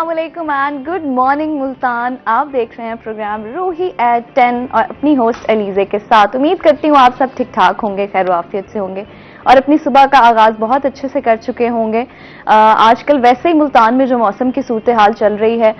अस्सलाम वालेकुम and good morning Multan. आप देख रहे हैं प्रोग्राम रूही एट 10 और अपनी होस्ट अलीजे के साथ। उम्मीद करती हूँ आप सब ठीक ठाक होंगे, खैर वाफियत से होंगे और अपनी सुबह का आगाज बहुत अच्छे से कर चुके होंगे। आजकल वैसे ही मुल्तान में जो मौसम की सूरत हाल चल रही है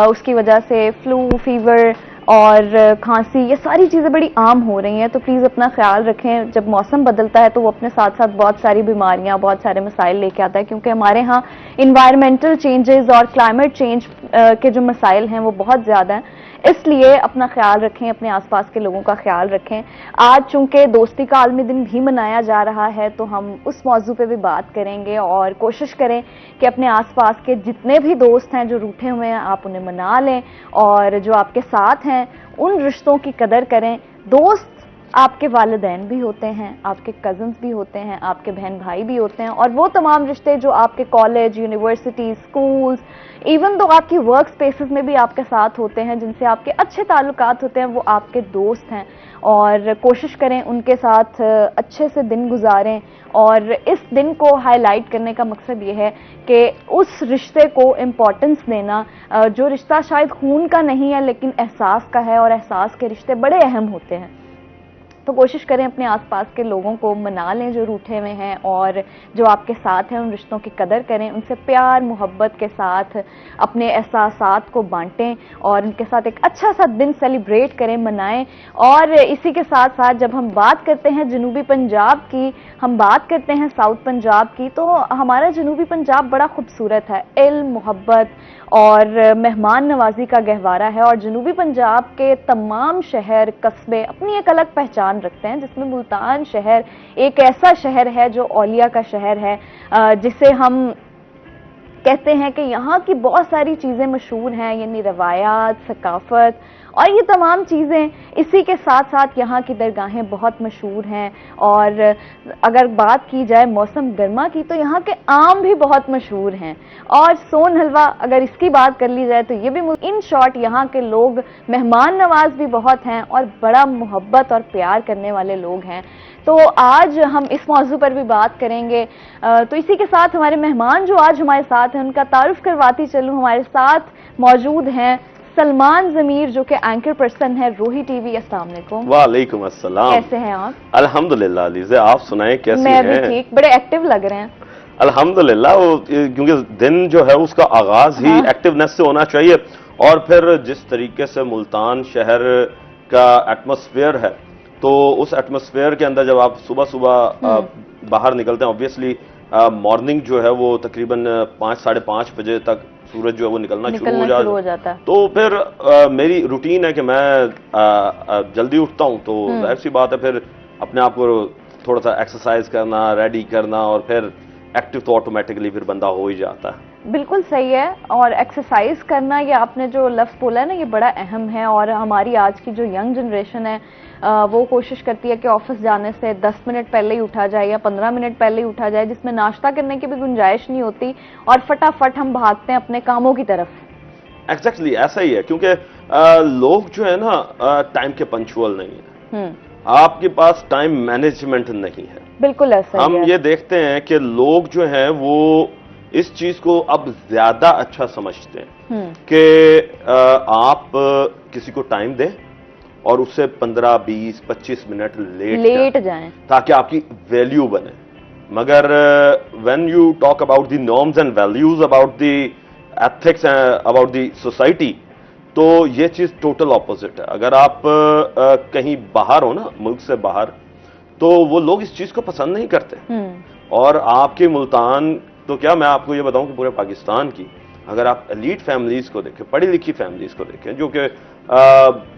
उसकी वजह से फ्लू, फीवर और खांसी ये सारी चीज़ें बड़ी आम हो रही हैं, तो प्लीज़ अपना ख्याल रखें। जब मौसम बदलता है तो वो अपने साथ साथ बहुत सारी बीमारियां, बहुत सारे मसाइल लेके आता है, क्योंकि हमारे यहाँ इन्वायरमेंटल चेंजेस और क्लाइमेट चेंज के जो मसाइल हैं वो बहुत ज़्यादा हैं। इसलिए अपना ख्याल रखें, अपने आसपास के लोगों का ख्याल रखें। आज चूंकि दोस्ती का आलमी दिन भी मनाया जा रहा है तो हम उस मौजू पे भी बात करेंगे और कोशिश करें कि अपने आसपास के जितने भी दोस्त हैं जो रूठे हुए हैं आप उन्हें मना लें, और जो आपके साथ हैं उन रिश्तों की कदर करें। दोस्त आपके वालिदैन भी होते हैं, आपके कजन्स भी होते हैं, आपके बहन भाई भी होते हैं, और वो तमाम रिश्ते जो आपके कॉलेज, यूनिवर्सिटी, स्कूल्स, इवन तो आपकी वर्क स्पेसेस में भी आपके साथ होते हैं, जिनसे आपके अच्छे ताल्लुकात होते हैं, वो आपके दोस्त हैं। और कोशिश करें उनके साथ अच्छे से दिन गुजारें। और इस दिन को हाईलाइट करने का मकसद ये है कि उस रिश्ते को इम्पोर्टेंस देना, जो रिश्ता शायद खून का नहीं है लेकिन एहसास का है, और एहसास के रिश्ते बड़े अहम होते हैं। तो कोशिश करें अपने आसपास के लोगों को मना लें जो रूठे हुए हैं, और जो आपके साथ हैं उन रिश्तों की कदर करें, उनसे प्यार मोहब्बत के साथ अपने एहसासात को बांटें और उनके साथ एक अच्छा सा दिन सेलिब्रेट करें, मनाएं। और इसी के साथ साथ जब हम बात करते हैं जनूबी पंजाब की, हम बात करते हैं साउथ पंजाब की, तो हमारा जनूबी पंजाब बड़ा खूबसूरत है, इल्म, मोहब्बत और मेहमान नवाजी का गहवारा है। और जनूबी पंजाब के तमाम शहर, कस्बे अपनी एक अलग पहचान रखते हैं, जिसमें मुल्तान शहर एक ऐसा शहर है जो औलिया का शहर है, जिसे हम कहते हैं कि यहाँ की बहुत सारी चीज़ें मशहूर हैं, यानी रवायात, सकाफत और ये तमाम चीज़ें। इसी के साथ साथ यहाँ की दरगाहें बहुत मशहूर हैं। और अगर बात की जाए मौसम गर्मा की, तो यहाँ के आम भी बहुत मशहूर हैं। और सोन हलवा अगर इसकी बात कर ली जाए तो ये भी, इन शॉर्ट यहाँ के लोग मेहमान नवाज भी बहुत हैं और बड़ा मोहब्बत और प्यार करने वाले लोग हैं। तो आज हम इस मौजू पर भी बात करेंगे। तो इसी के साथ हमारे मेहमान जो आज हमारे साथ हैं उनका तारुफ करवाती चलूं। हमारे साथ मौजूद हैं सलमान ज़मीर, जो कि एंकर पर्सन है रूही टीवी। अस्सलाम वालेकुम। वालेकुम अस्सलाम। कैसे हैं आप? अल्हम्दुलिल्लाह अलीज़ा, आप सुनाएं कैसी हैं? मैं भी ठीक, बड़े एक्टिव लग रहे हैं। अल्हम्दुलिल्लाह, क्योंकि दिन जो है उसका आगाज ही एक्टिवनेस से होना चाहिए। और फिर जिस तरीके से मुल्तान शहर का एटमॉस्फेयर है, तो उस एटमॉस्फेयर के अंदर जब आप सुबह सुबह बाहर निकलते हैं, ऑब्वियसली मॉर्निंग जो है वो तकरीबन 5 साढ़े 5 बजे तक सूरज जो है वो निकलना शुरू हो जाता है। तो फिर मेरी रूटीन है कि मैं जल्दी उठता हूँ, तो जाहिर सी बात है फिर अपने आप को थोड़ा सा एक्सरसाइज करना, रेडी करना, और फिर एक्टिव तो ऑटोमेटिकली फिर बंदा हो ही जाता है। बिल्कुल सही है। और एक्सरसाइज करना, ये आपने जो लफ्ज़ बोला है ना, ये बड़ा अहम है। और हमारी आज की जो यंग जनरेशन है वो कोशिश करती है कि ऑफिस जाने से 10 मिनट पहले ही उठा जाए या 15 मिनट पहले ही उठा जाए, जिसमें नाश्ता करने की भी गुंजाइश नहीं होती, और फटाफट हम भागते हैं अपने कामों की तरफ। एग्जैक्टली ऐसा ही है, क्योंकि लोग जो है ना टाइम के पंचुअल नहीं है। आपके पास टाइम मैनेजमेंट नहीं है। बिल्कुल ऐसा हम ये देखते हैं कि लोग जो हैं वो इस चीज को अब ज्यादा अच्छा समझते हैं कि आप किसी को टाइम दें और उससे 15, 20, 25 मिनट लेट जाएं ताकि आपकी वैल्यू बने। मगर when you talk about the norms and values, about the ethics, about the society, तो ये चीज टोटल ऑपोजिट है। अगर आप कहीं बाहर हो ना, मुल्क से बाहर, तो वो लोग इस चीज को पसंद नहीं करते। और आपके मुल्तान तो क्या, मैं आपको ये बताऊं कि पूरे पाकिस्तान की अगर आप एलीट फैमिलीज को देखें, पढ़ी लिखी फैमिलीज को देखें जो कि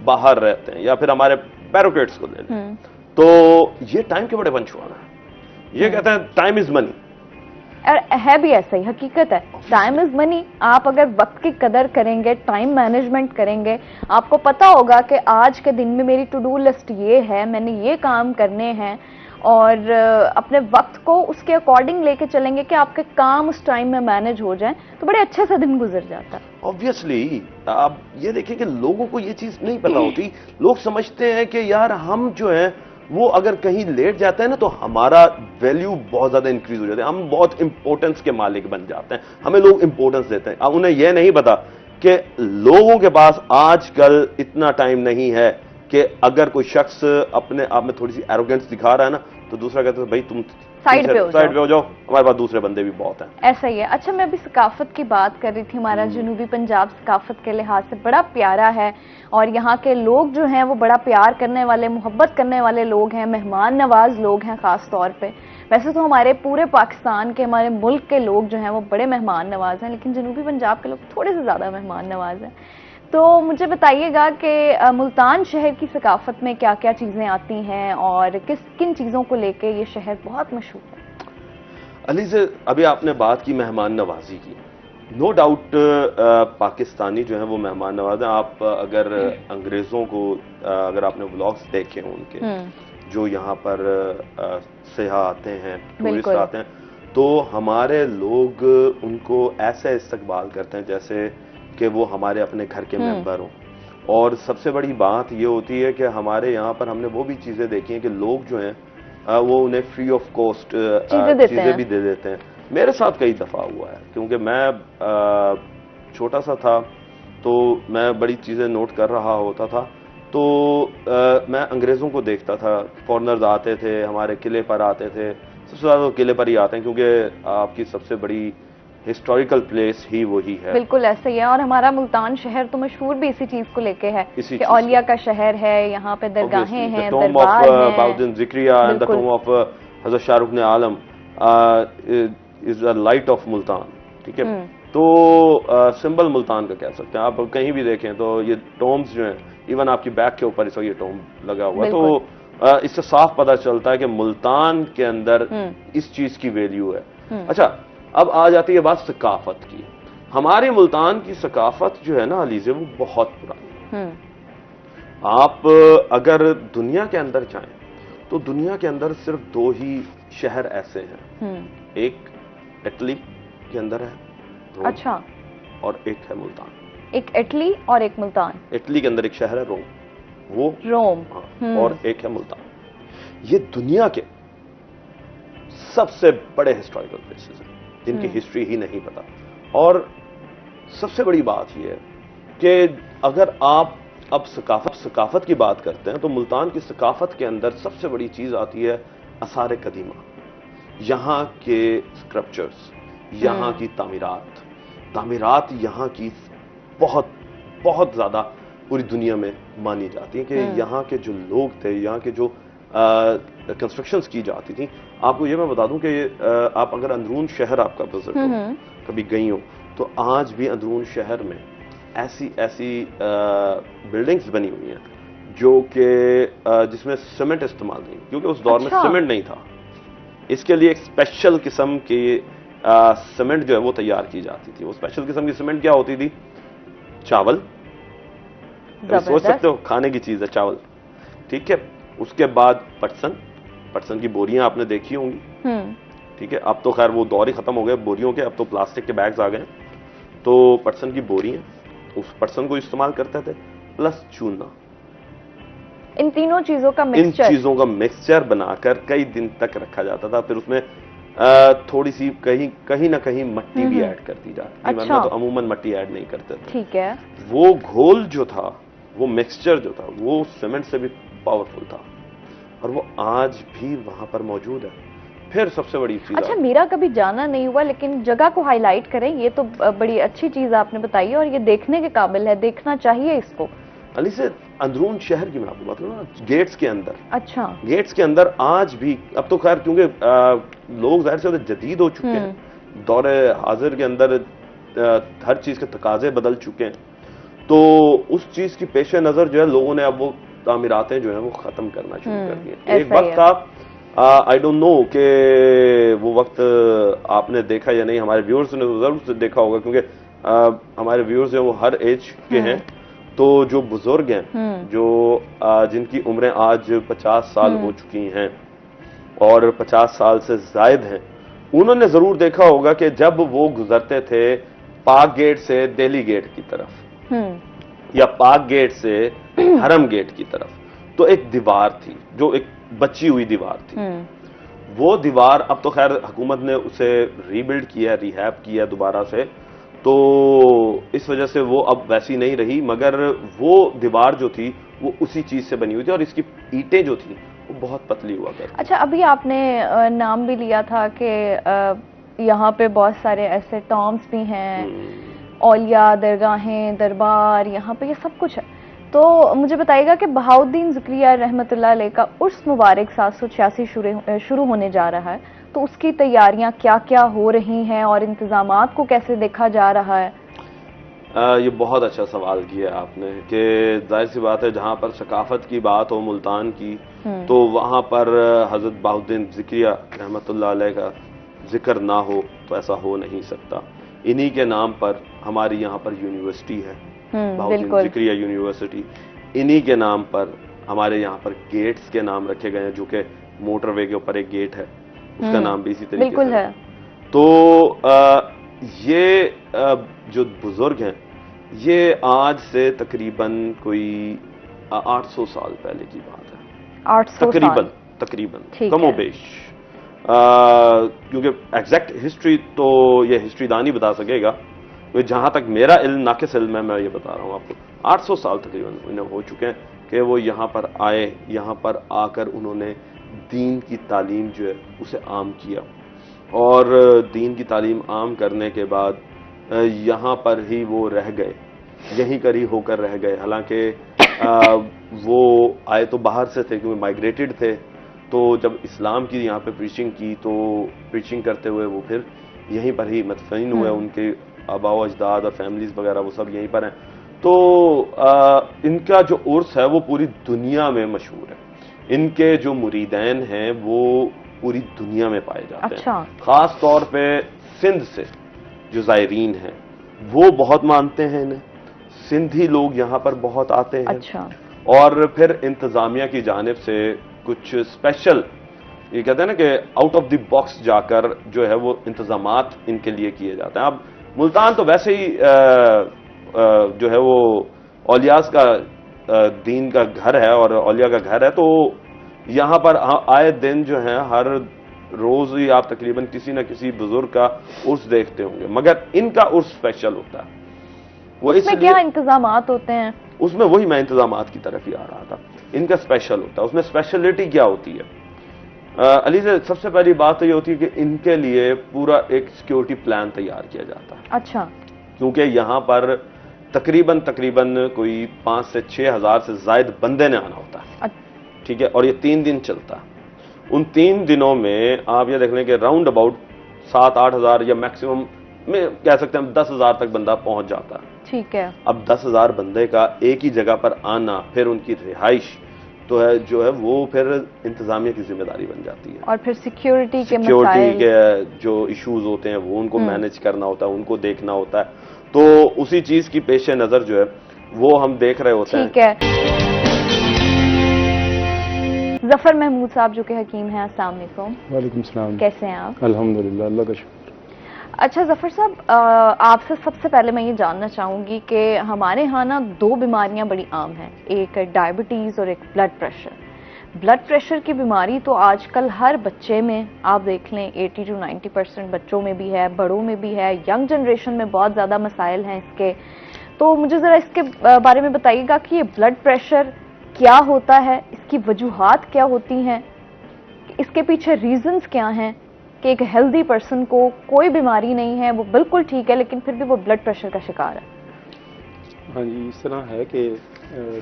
बाहर रहते हैं, या फिर हमारे बैरोक्रेट्स को ले लें, तो ये टाइम के बड़े पंचुआल हैं। ये कहते हैं टाइम इज मनी। और है भी ऐसा ही, हकीकत है, टाइम इज मनी। आप अगर वक्त की कदर करेंगे, टाइम मैनेजमेंट करेंगे, आपको पता होगा कि आज के दिन में मेरी टू डू लिस्ट ये है, मैंने ये काम करने हैं, और अपने वक्त को उसके अकॉर्डिंग लेके चलेंगे कि आपके काम उस टाइम में मैनेज हो जाएं, तो बड़े अच्छे से दिन गुजर जाता है। ऑब्वियसली आप ये देखिए कि लोगों को ये चीज नहीं पता होती। लोग समझते हैं कि यार हम जो है वो अगर कहीं लेट जाता है ना तो हमारा वैल्यू बहुत ज्यादा इंक्रीज हो जाता है, हम बहुत इंपॉर्टेंस के मालिक बन जाते हैं, हमें लोग इंपॉर्टेंस देते हैं। अब उन्हें यह नहीं पता कि लोगों के पास आजकल इतना टाइम नहीं है कि अगर कोई शख्स अपने आप में थोड़ी सी एरोगेंस दिखा रहा है ना तो दूसरा कहता है भाई तुम साइड पे हो जाओ, हमारे पास दूसरे बंदे भी बहुत हैं। ऐसा ही है। अच्छा, मैं अभी सकाफत की बात कर रही थी। हमारा जनूबी पंजाब सकाफत के लिहाज से बड़ा प्यारा है और यहाँ के लोग जो हैं वो बड़ा प्यार करने वाले, मोहब्बत करने वाले लोग हैं, मेहमान नवाज लोग हैं खास तौर पे। वैसे तो हमारे पूरे पाकिस्तान के, हमारे मुल्क के लोग जो हैं वो बड़े मेहमान नवाज हैं, लेकिन जनूबी पंजाब के लोग थोड़े से ज्यादा मेहमान नवाज हैं। तो मुझे बताइएगा कि मुल्तान शहर की सकाफत में क्या क्या चीजें आती हैं और किन चीजों को लेके ये शहर बहुत मशहूर है। अली से अभी आपने बात की मेहमान नवाजी की, नो डाउट पाकिस्तानी जो है वो मेहमान नवाज हैं। आप अगर अंग्रेजों को अगर आपने व्लॉग्स देखे हों उनके, जो यहाँ पर सयाह आते हैं, टूरिस्ट आते हैं, तो हमारे लोग उनको ऐसे इस्तकबाल करते हैं जैसे कि वो हमारे अपने घर के मेंबर हों। और सबसे बड़ी बात ये होती है कि हमारे यहाँ पर हमने वो भी चीजें देखी हैं कि लोग जो हैं वो उन्हें फ्री ऑफ कॉस्ट चीजें भी दे देते हैं। मेरे साथ कई दफा हुआ है, क्योंकि मैं छोटा सा था तो मैं बड़ी चीजें नोट कर रहा होता था, तो मैं अंग्रेजों को देखता था, फॉरनर्स आते थे हमारे किले पर आते थे, सबसे ज्यादा तो किले पर ही आते हैं क्योंकि आपकी सबसे बड़ी हिस्टोरिकल प्लेस ही वही है। बिल्कुल ऐसे ही है। और हमारा मुल्तान शहर तो मशहूर भी इसी चीज को लेके है कि औलिया का शहर है, यहाँ पे दरगाहें हैं, दरबार हैं। Bahauddin Zakariya and the tomb of हज़रत शाहरुख ने Alam is the light of Multan. ठीक है, तो सिंबल मुल्तान का कह सकते हैं। आप कहीं भी देखें तो ये टॉम्स जो हैं, इवन आपकी बैक के ऊपर इस वक्त ये टॉम लगा हुआ है, तो इससे साफ पता चलता है कि मुल्तान के अंदर इस चीज की वैल्यू है। अच्छा, अब आ जाती है बात सकाफत की। हमारे मुल्तान की सकाफत जो है ना अलीज़े, वो बहुत पुरानी है। आप अगर दुनिया के अंदर जाएं तो दुनिया के अंदर सिर्फ दो ही शहर ऐसे हैं, एक इटली के अंदर है, अच्छा, और एक है मुल्तान। एक इटली और एक मुल्तान। इटली के अंदर एक शहर है रोम, वो रोम, और एक है मुल्तान। ये दुनिया के सबसे बड़े हिस्टोरिकल प्लेसेस हैं जिनकी हिस्ट्री ही नहीं पता। और सबसे बड़ी बात यह है कि अगर आप अब सकाफत की बात करते हैं तो मुल्तान की सकाफत के अंदर सबसे बड़ी चीज आती है आसार कदीमा, यहाँ के स्क्रप्चर्स, यहाँ की तामीरात यहाँ की बहुत बहुत ज्यादा पूरी दुनिया में मानी जाती है कि यहाँ के जो लोग थे, यहाँ के जो कंस्ट्रक्शंस की जाती थी। आपको ये मैं बता दूं कि आप अगर अंदरून शहर आपका विजिट हो, कभी गई हो, तो आज भी अंदरून शहर में ऐसी बिल्डिंग्स बनी हुई हैं जो कि जिसमें सीमेंट इस्तेमाल नहीं, क्योंकि उस दौर में सीमेंट नहीं था। इसके लिए एक स्पेशल किस्म की सीमेंट जो है वो तैयार की जाती थी। वो स्पेशल किस्म की सीमेंट क्या होती थी? चावल, सोच सकते हो खाने की चीज है चावल, ठीक है। उसके बाद पटसन की बोरियां आपने देखी होंगी, ठीक है। अब तो खैर वो दौर ही खत्म हो गए बोरियों के, अब तो प्लास्टिक के बैग्स आ गए। तो पटसन की बोरियां, उस पटसन को इस्तेमाल करते थे, प्लस चूना। इन तीनों चीजों का मिक्सचर, इन चीजों का मिक्सचर बनाकर कई दिन तक रखा जाता था। फिर उसमें थोड़ी सी कहीं ना कहीं मट्टी भी ऐड कर दी जाती थी। वरना तो अमूमन मट्टी ऐड नहीं करते थे। ठीक है। वो घोल जो था, वो मिक्सचर जो था, वो सीमेंट से भी पावरफुल था और वो आज भी वहां पर मौजूद है। फिर सबसे बड़ी चीज, अच्छा, मेरा कभी जाना नहीं हुआ, लेकिन जगह को हाईलाइट करें, ये तो बड़ी अच्छी चीज आपने बताई और ये देखने के काबिल है, देखना चाहिए इसको। अली से अंदरून शहर की मैं आपको बात करूँ ना, गेट्स के अंदर, अच्छा, गेट्स के अंदर आज भी, अब तो खैर क्योंकि लोग जाहिर से जदीद हो चुके हैं, दौरे हाजिर के अंदर हर चीज के तकाजे बदल चुके हैं, तो उस चीज की पेश नजर जो है लोगों ने अब वो तामीरातें जो है वो खत्म करना शुरू कर दिए। एक वक्त था, आई डोंट नो कि वो वक्त आपने देखा या नहीं, हमारे व्यूअर्स ने जरूर देखा होगा, क्योंकि हमारे व्यूअर्स जो वो हर एज के हैं। तो जो बुजुर्ग हैं, जो जिनकी उम्रें आज 50 साल हो चुकी हैं और 50 साल से जायद हैं, उन्होंने जरूर देखा होगा कि जब वो गुजरते थे पाक गेट से दिल्ली गेट की तरफ या पाक गेट से हरम गेट की तरफ, तो एक दीवार थी जो एक बची हुई दीवार थी। वो दीवार अब तो खैर हुकूमत ने उसे रीबिल्ड किया, रिहैब किया दोबारा से, तो इस वजह से वो अब वैसी नहीं रही, मगर वो दीवार जो थी वो उसी चीज से बनी हुई थी और इसकी ईंटें जो थी वो बहुत पतली हुआ करती। अच्छा, अभी आपने नाम भी लिया था कि यहाँ पे बहुत सारे ऐसे टॉम्स भी हैं, औलिया, दरगाहें, दरबार, यहाँ पे ये सब कुछ है। तो मुझे बताइएगा कि बहाउद्दीन ज़िक्रिया रहमतुल्लाह अलैह का उर्स मुबारक 786 शुरू होने जा रहा है, तो उसकी तैयारियां क्या क्या हो रही हैं और इंतजामात को कैसे देखा जा रहा है? ये बहुत अच्छा सवाल किया आपने कि जाहिर सी बात है, जहाँ पर सकाफत की बात हो मुल्तान की, तो वहाँ पर हजरत बहाउद्दीन ज़िक्रिया रहमतुल्लाह अलैह का जिक्र ना हो तो ऐसा हो नहीं सकता। इन्हीं के नाम पर हमारी यहाँ पर यूनिवर्सिटी है, बहाउद्दीन ज़िक्रिया यूनिवर्सिटी। इन्हीं के नाम पर हमारे यहाँ पर गेट्स के नाम रखे गए हैं, जो कि मोटरवे के ऊपर एक गेट है, उसका नाम भी इसी तरीके से है। तो ये जो बुजुर्ग हैं, ये आज से तकरीबन कोई 800 साल पहले की बात है। 800 तकरीबन कमोबेश, क्योंकि एग्जैक्ट हिस्ट्री तो ये हिस्ट्री दान ही बता सकेगा, तो जहां तक मेरा इल्म नाकिस इल्म है, मैं ये बता रहा हूं आपको, 800 साल तकरीबन उन्हें हो चुके हैं कि वो यहाँ पर आए, यहाँ पर आकर उन्होंने दीन की तालीम जो है उसे आम किया, और दीन की तालीम आम करने के बाद यहाँ पर ही वो रह गए, यहीं कर ही होकर रह गए। हालांकि वो आए तो बाहर से थे, क्योंकि माइग्रेटेड थे, तो जब इस्लाम की यहाँ पे प्रीचिंग की, तो प्रीचिंग करते हुए वो फिर यहीं पर ही मतफईन हुए, उनके आबाओ अजदाद और फैमिलीज वगैरह वो सब यहीं पर हैं। तो इनका जो उर्स है वो पूरी दुनिया में मशहूर है, इनके जो मुरीदैन हैं वो पूरी दुनिया में पाए जाते हैं। खास तौर पे सिंध से जो ज़ायरीन हैं वो बहुत मानते हैं इन्हें, सिंधी लोग यहाँ पर बहुत आते हैं। और फिर इंतजामिया की जानिब से कुछ स्पेशल, ये कहते हैं ना कि आउट ऑफ द बॉक्स जाकर जो है वो इंतजामात इनके लिए किए जाते हैं। अब मुल्तान तो वैसे ही जो है वो औलियास का दीन का घर है और औलिया का घर है, तो यहाँ पर आए दिन जो है हर रोज ही आप तकरीबन किसी न किसी बुजुर्ग का उर्स देखते होंगे, मगर इनका उर्स स्पेशल होता है। वो इसमें क्या इंतजामात होते हैं? उसमें वही मैं इंतजामात की तरफ ही आ रहा था। इनका स्पेशल होता है, उसमें स्पेशलिटी क्या होती है? अली से सबसे पहली बात तो ये होती है कि इनके लिए पूरा एक सिक्योरिटी प्लान तैयार किया जाता है। अच्छा। क्योंकि यहाँ पर तकरीबन कोई 5 से 6 हज़ार से ज्यादा बंदे ने आना होता है, ठीक है, और ये 3 दिन चलता है। उन 3 दिनों में आप ये देख लें कि राउंड अबाउट 7-8 हज़ार या मैक्सिमम में कह सकते हैं 10 हज़ार तक बंदा पहुंच जाता है, ठीक है। अब 10 हज़ार बंदे का एक ही जगह पर आना, फिर उनकी रिहाइश तो है जो है वो फिर इंतजामिया की जिम्मेदारी बन जाती है, और फिर सिक्योरिटी के जो इश्यूज होते हैं वो उनको मैनेज करना होता है, उनको देखना होता है। तो उसी चीज की पेश नजर जो है वो हम देख रहे होते हैं। ठीक है। जफर महमूद साहब जो कि हकीम हैं, अस्सलाम वालेकुम। वालेकुम सलाम। कैसे हैं आप? अल्हम्दुलिल्लाह, अल्लाह का शुक्र। अच्छा जफर साहब, आपसे सबसे पहले मैं ये जानना चाहूंगी कि हमारे यहाँ ना 2 बीमारियां बड़ी आम हैं, एक डायबिटीज और एक ब्लड प्रेशर। ब्लड प्रेशर की बीमारी तो आजकल हर बच्चे में आप देख लें 80 to 90% बच्चों में भी है, बड़ों में भी है, यंग जनरेशन में बहुत ज़्यादा मसाइल हैं इसके। तो मुझे ज़रा इसके बारे में बताइएगा कि ये ब्लड प्रेशर क्या होता है, इसकी वजूहात क्या होती हैं, इसके पीछे रीजंस क्या हैं कि एक हेल्दी पर्सन को कोई बीमारी नहीं है, वो बिल्कुल ठीक है, लेकिन फिर भी वो ब्लड प्रेशर का शिकार है। हाँ जी, इस तरह है कि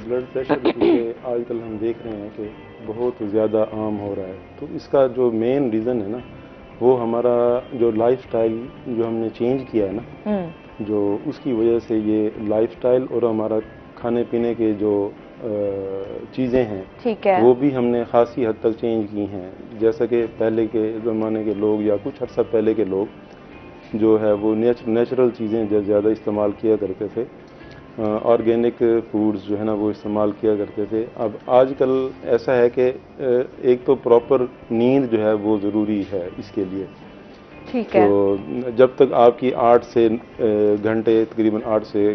ब्लड प्रेशर आजकल हम देख रहे हैं कि बहुत ज़्यादा आम हो रहा है। तो इसका जो मेन रीज़न है ना, वो हमारा जो लाइफस्टाइल जो हमने चेंज किया है ना, जो उसकी वजह से ये लाइफस्टाइल और हमारा खाने पीने के जो चीज़ें हैं, ठीक है, वो भी हमने खासी हद तक चेंज की हैं। जैसे कि पहले के ज़माने के लोग या कुछ अर्सा पहले के लोग जो है वो नेचुरल चीज़ें ज़्यादा इस्तेमाल किया करते थे, ऑर्गेनिक फूड्स जो है ना वो इस्तेमाल किया करते थे। अब आजकल ऐसा है कि एक तो प्रॉपर नींद जो है वो ज़रूरी है इसके लिए, ठीक है। तो जब तक आपकी 8 से घंटे तकरीबन 8 से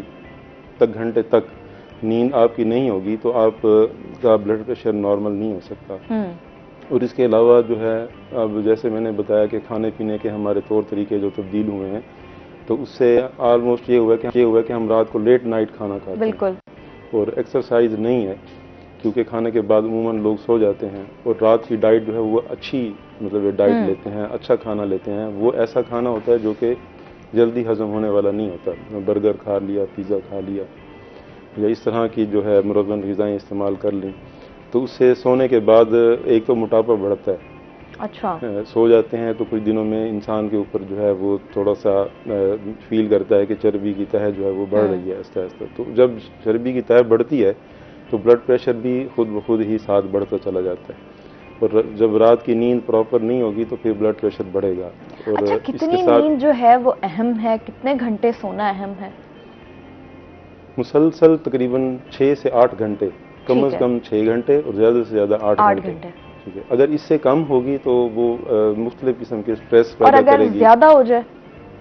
घंटे तक नींद आपकी नहीं होगी तो आपका ब्लड प्रेशर नॉर्मल नहीं हो सकता। और इसके अलावा जो है, अब जैसे मैंने बताया कि खाने पीने के हमारे तौर तरीके जो तब्दील हुए हैं, तो उससे ऑलमोस्ट ये हुआ कि हम रात को लेट नाइट खाना खाते हैं। बिल्कुल। और एक्सरसाइज नहीं है, क्योंकि खाने के बाद उमूमन लोग सो जाते हैं, और रात की डाइट जो है वो अच्छी, मतलब डाइट लेते हैं, अच्छा खाना लेते हैं। वो ऐसा खाना होता है जो कि जल्दी हजम होने वाला नहीं होता। बर्गर खा लिया, पिज़्ज़ा खा लिया, या इस तरह की जो है मुरगन ग़िज़ाएँ इस्तेमाल कर लीं, तो उससे सोने के बाद एक तो मोटापा बढ़ता है। अच्छा। सो जाते हैं तो कुछ दिनों में इंसान के ऊपर जो है वो थोड़ा सा फील करता है कि चर्बी की तह जो है वो बढ़ रही है आहिस्ता आहिस्ता। तो जब चर्बी की तह बढ़ती है तो ब्लड प्रेशर भी खुद ब खुद ही साथ बढ़ता चला जाता है। और जब रात की नींद प्रॉपर नहीं होगी तो फिर ब्लड प्रेशर बढ़ेगा। और अच्छा, कितनी नींद जो है वो अहम है, कितने घंटे सोना अहम है? मुसलसल तकरीबन 6 से 8 घंटे, कम से कम 6 घंटे और ज़्यादा से ज़्यादा 8 घंटे। ठीक है, अगर इससे कम होगी तो वो मुख्तलिफ किस्म के स्ट्रेस पैदा करेगी। और अगर ज्यादा हो जाए?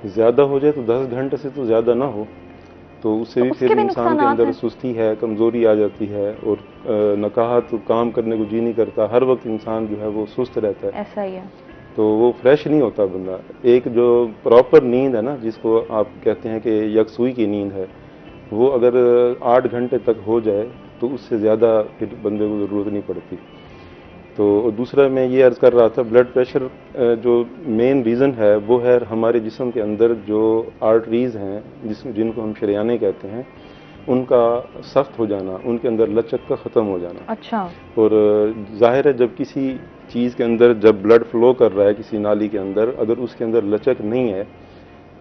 ज़्यादा हो जाए तो 10 घंटे से तो ज़्यादा ना हो, तो उससे भी फिर इंसान के अंदर सुस्ती है, कमज़ोरी आ जाती है, और नकाहत, काम करने को जी नहीं करता, हर वक्त इंसान जो है वो सुस्त रहता है। ऐसा ही है। तो वो फ्रेश नहीं होता बंदा। एक जो प्रॉपर नींद है ना, जिसको आप कहते हैं कि यकसुई की नींद है, वो अगर 8 घंटे तक हो जाए तो उससे ज़्यादा फिर बंदे को ज़रूरत नहीं पड़ती। तो दूसरा मैं ये अर्ज़ कर रहा था, ब्लड प्रेशर जो मेन रीज़न है वो है हमारे जिस्म के अंदर जो आर्टरीज़ हैं, जिनको हम शरियाने कहते हैं, उनका सख्त हो जाना, उनके अंदर लचक का ख़त्म हो जाना। अच्छा। और ज़ाहिर है, जब किसी चीज़ के अंदर जब ब्लड फ्लो कर रहा है किसी नाली के अंदर, अगर उसके अंदर लचक नहीं है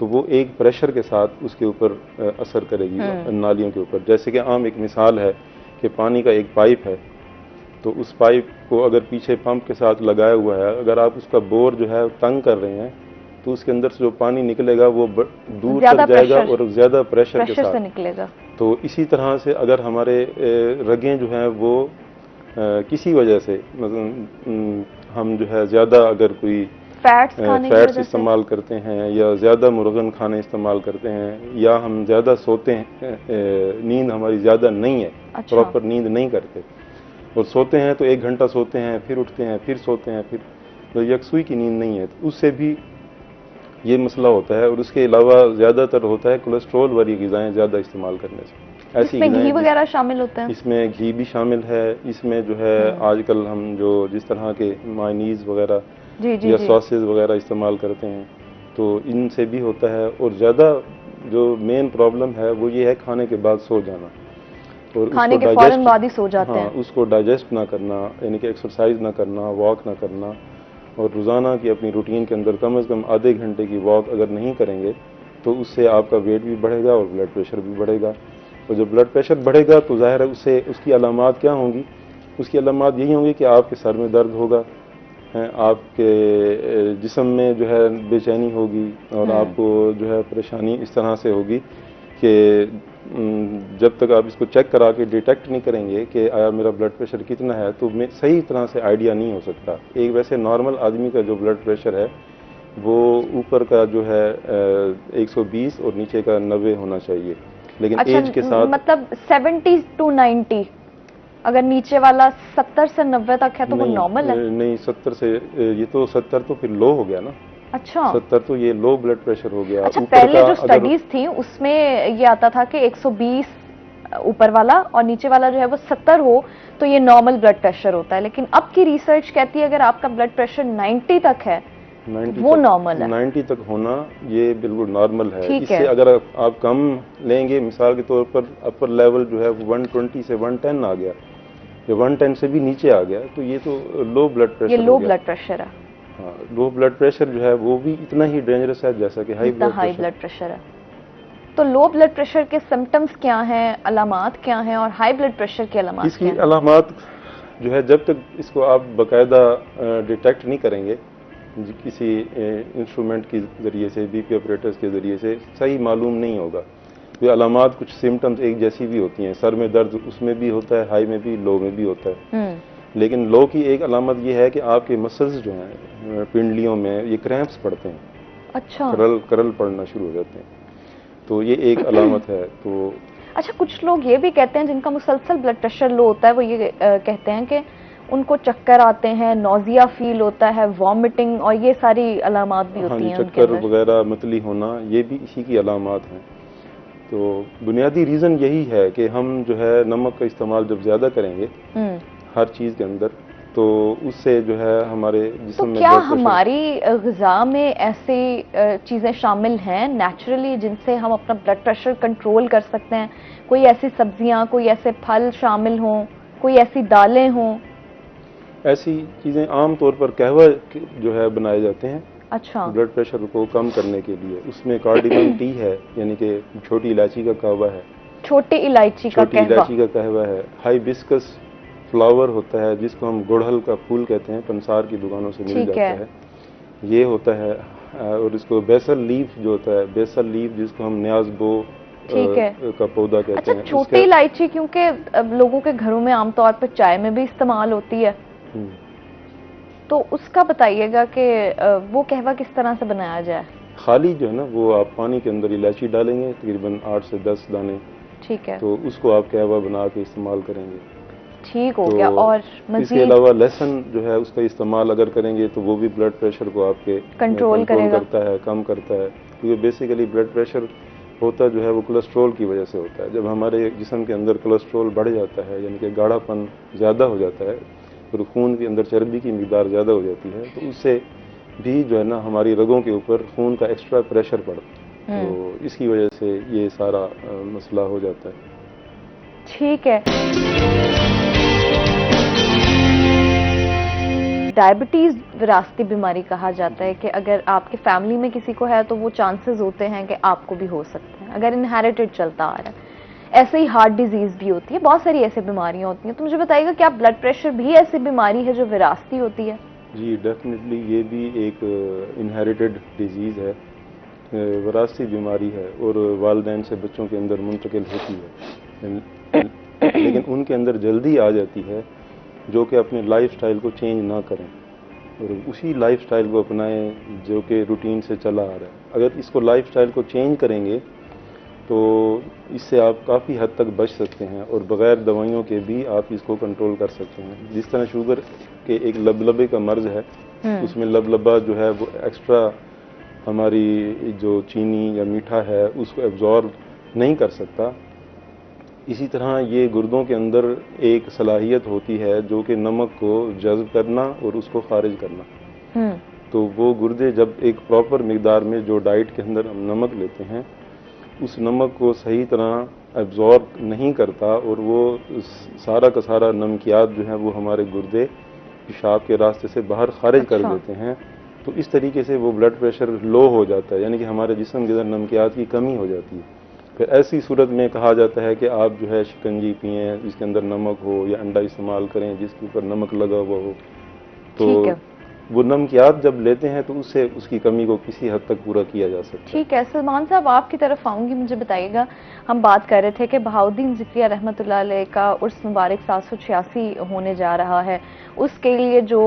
तो वो एक प्रेशर के साथ उसके ऊपर असर करेगी नालियों के ऊपर। जैसे कि आम एक मिसाल है कि पानी का एक पाइप है, तो उस पाइप को अगर पीछे पंप के साथ लगाया हुआ है, अगर आप उसका बोर जो है तंग कर रहे हैं, तो उसके अंदर से जो पानी निकलेगा वो दूर तक जाएगा और ज़्यादा प्रेशर के साथ निकलेगा। तो इसी तरह से अगर हमारे रगें जो हैं वो किसी वजह से, मतलब हम जो है ज़्यादा अगर कोई फैट्स इस्तेमाल करते हैं, या ज़्यादा मुर्गन खाने इस्तेमाल करते हैं, या हम ज़्यादा सोते हैं, नींद हमारी ज़्यादा नहीं है, प्रॉपर नींद नहीं करते, और सोते हैं तो 1 घंटा सोते हैं, फिर उठते हैं, फिर सोते हैं, फिर तो यकसुई की नींद नहीं है, तो उससे भी ये मसला होता है। और उसके अलावा ज़्यादातर होता है कोलेस्ट्रॉल वाली ग़िज़ाएँ ज़्यादा इस्तेमाल करने से। ऐसी इसमें घी वगैरह शामिल होते हैं? इसमें घी भी शामिल है। इसमें जो है आजकल हम जो जिस तरह के मायनीज़ वगैरह या सॉसेज वगैरह इस्तेमाल करते हैं, तो इनसे भी होता है। और ज़्यादा जो मेन प्रॉब्लम है वो ये है खाने के बाद सो जाना, और खाने के फौरन बाद ही सो जाते हैं। उसको डाइजेस्ट ना करना, यानी कि एक्सरसाइज ना करना, वॉक ना करना, और रोज़ाना की अपनी रूटीन के अंदर कम से कम आधे घंटे की वॉक अगर नहीं करेंगे तो उससे आपका वेट भी बढ़ेगा और ब्लड प्रेशर भी बढ़ेगा। और जब ब्लड प्रेशर बढ़ेगा तो ज़ाहिर है उससे उसकी अलामात क्या होंगी? उसकी अलामात यही होंगी कि आपके सर में दर्द होगा, आपके जिस्म में जो है बेचैनी होगी, और आपको जो है परेशानी इस तरह से होगी कि जब तक आप इसको चेक करा के डिटेक्ट नहीं करेंगे कि आया मेरा ब्लड प्रेशर कितना है, तो सही तरह से आइडिया नहीं हो सकता। एक वैसे नॉर्मल आदमी का जो ब्लड प्रेशर है वो ऊपर का जो है 120 और नीचे का 90 होना चाहिए, लेकिन एज के साथ मतलब 70 to 90, अगर नीचे वाला 70 से 90 तक है तो वो नॉर्मल है? नहीं, 70 से ये तो 70 तो फिर लो हो गया ना। अच्छा, 70 तो ये लो ब्लड प्रेशर हो गया। अच्छा, पहले जो स्टडीज थी उसमें ये आता था कि 120 ऊपर वाला और नीचे वाला जो है वो 70 हो तो ये नॉर्मल ब्लड प्रेशर होता है, लेकिन अब की रिसर्च कहती है अगर आपका ब्लड प्रेशर 90 तक है वो नॉर्मल है। 90 तक होना ये बिल्कुल नॉर्मल है। इससे अगर आप कम लेंगे, मिसाल के तौर पर अपर लेवल जो है 120 से 110 आ गया, या 110 से भी नीचे आ गया, तो ये तो लो ब्लड प्रेशर, ये लो ब्लड प्रेशर है। हाँ, लो ब्लड प्रेशर जो है वो भी इतना ही डेंजरस है जैसा कि हाई ब्लड प्रेशर है। तो लो ब्लड प्रेशर के सिम्टम्स क्या हैं, अलामात क्या हैं, और हाई ब्लड प्रेशर की अलामात क्या हैं? इसकी अलामात जो है, जब तक इसको आप बाकायदा डिटेक्ट नहीं करेंगे किसी इंस्ट्रूमेंट के ज़रिए से, बीपी ऑपरेटर्स के ज़रिए से, सही मालूम नहीं होगा। ये अलामात कुछ सिम्टम्स एक जैसी भी होती हैं, सर में दर्द उसमें भी होता है, हाई में भी, लो में भी होता है। लेकिन लो की एक अलामत ये है कि आपके मसल्स जो हैं पिंडलियों में ये क्रैम्प्स पड़ते हैं। अच्छा, करल पड़ना शुरू हो जाते हैं, तो ये एक अलामत है। तो अच्छा, कुछ लोग ये भी कहते हैं जिनका मुसलसल ब्लड प्रेशर लो होता है, वो ये कहते हैं कि उनको चक्कर आते हैं, नौजिया फील होता है, वॉमिटिंग और ये सारी अलामात भी हाँ होती जी, हैं उनके चक्कर अंदर। वगैरह, मतली होना, ये भी इसी की अलामात हैं। तो बुनियादी रीज़न यही है कि हम जो है नमक का इस्तेमाल जब ज़्यादा करेंगे हर चीज़ के अंदर, तो उससे जो है हमारे तो जिस्म में क्या ब्लड प्रेशर। हमारी ग़िज़ा में ऐसी चीज़ें शामिल हैं नेचुरली जिनसे हम अपना ब्लड प्रेशर कंट्रोल कर सकते हैं? कोई ऐसी सब्जियां, कोई ऐसे फल शामिल हों, कोई ऐसी दालें हों? ऐसी चीज़ें आम तौर पर कहवा जो है बनाए जाते हैं अच्छा। ब्लड प्रेशर को कम करने के लिए। उसमें कार्डिनम टी है, यानी कि छोटी इलायची का कहवा है, छोटी इलायची का छोटी कहवा। इलायची का कहवा है। हाइबिस्कस फ्लावर होता है जिसको हम गुड़हल का फूल कहते हैं, पंसार की दुकानों से मिल ठीक जाता है। है, ये होता है। और इसको बेसल लीफ जो होता है, बेसल लीफ जिसको हम न्याज़बो ठीक है। का पौधा कहते अच्छा, हैं। छोटी इलायची क्योंकि अब लोगों के घरों में आमतौर पर चाय में भी इस्तेमाल होती है, हम्म। तो उसका बताइएगा कि वो कहवा किस तरह से बनाया जाए? खाली जो है ना, वो आप पानी के अंदर इलायची डालेंगे, तकरीबन 8 से 10 दाने, ठीक है। तो उसको आप कहवा बना के इस्तेमाल करेंगे। ठीक हो तो गया। और इसके मजीद अलावा लहसुन जो है उसका इस्तेमाल अगर करेंगे तो वो भी ब्लड प्रेशर को आपके कंट्रोल करेगा। करता है, कम करता है। क्योंकि बेसिकली ब्लड प्रेशर होता जो है वो कोलेस्ट्रॉल की वजह से होता है। जब हमारे जिस्म के अंदर कोलेस्ट्रॉल बढ़ जाता है, यानी कि गाढ़ापन ज़्यादा हो जाता है, फिर खून के अंदर चर्बी की मिकदार ज़्यादा हो जाती है, तो उससे भी जो है ना हमारी रगों के ऊपर खून का एक्स्ट्रा प्रेशर पड़ता है, तो इसकी वजह से ये सारा मसला हो जाता है। ठीक है। डायबिटीज विरासती बीमारी कहा जाता है कि अगर आपके फैमिली में किसी को है तो वो चांसेस होते हैं कि आपको भी हो सकते हैं, अगर इनहेरिटेड चलता आ रहा है। ऐसे ही हार्ट डिजीज भी होती है, बहुत सारी ऐसी बीमारियां होती हैं। तो मुझे बताइएगा क्या ब्लड प्रेशर भी ऐसी बीमारी है जो विरासती होती है? जी डेफिनेटली, ये भी एक इनहेरिटेड डिजीज़ है, विरासती बीमारी है, और वालिदैन से बच्चों के अंदर मुंतकिल होती है, लेकिन उनके अंदर जल्दी आ जाती है जो कि अपने लाइफस्टाइल को चेंज ना करें और उसी लाइफस्टाइल को अपनाएं जो कि रूटीन से चला आ रहा है। अगर इसको लाइफस्टाइल को चेंज करेंगे तो इससे आप काफ़ी हद तक बच सकते हैं और बग़ैर दवाइयों के भी आप इसको कंट्रोल कर सकते हैं। जिस तरह शुगर के एक लबलबे का मर्ज है, उसमें लबलबा जो है वो एक्स्ट्रा हमारी जो चीनी या मीठा है उसको एब्जॉर्ब नहीं कर सकता, इसी तरह ये गुर्दों के अंदर एक सलाहियत होती है जो कि नमक को जज़्ब करना और उसको खारिज करना। तो वो गुर्दे जब एक प्रॉपर मिकदार में जो डाइट के अंदर हम नमक लेते हैं उस नमक को सही तरह एब्जॉर्ब नहीं करता और वो सारा का सारा नमकियात जो है वो हमारे गुर्दे पेशाब के रास्ते से बाहर खारिज कर देते हैं। तो इस तरीके से वो ब्लड प्रेशर लो हो जाता है, यानी कि हमारे जिस्म के अंदर नमकियात की कमी हो जाती है। फिर ऐसी सूरत में कहा जाता है कि आप जो है शिकंजी पिएं जिसके अंदर नमक हो, या अंडा इस्तेमाल करें जिसके ऊपर नमक लगा हुआ हो। तो वो नमकियात जब लेते हैं तो उससे उसकी कमी को किसी हद तक पूरा किया जा सकता है। ठीक है। सलमान साहब, आपकी तरफ आऊंगी, मुझे बताइएगा, हम बात कर रहे थे कि बहाउद्दीन ज़िक्रिया रहमतुल्लाह अलैह का उर्स मुबारक 786 होने जा रहा है। उसके लिए जो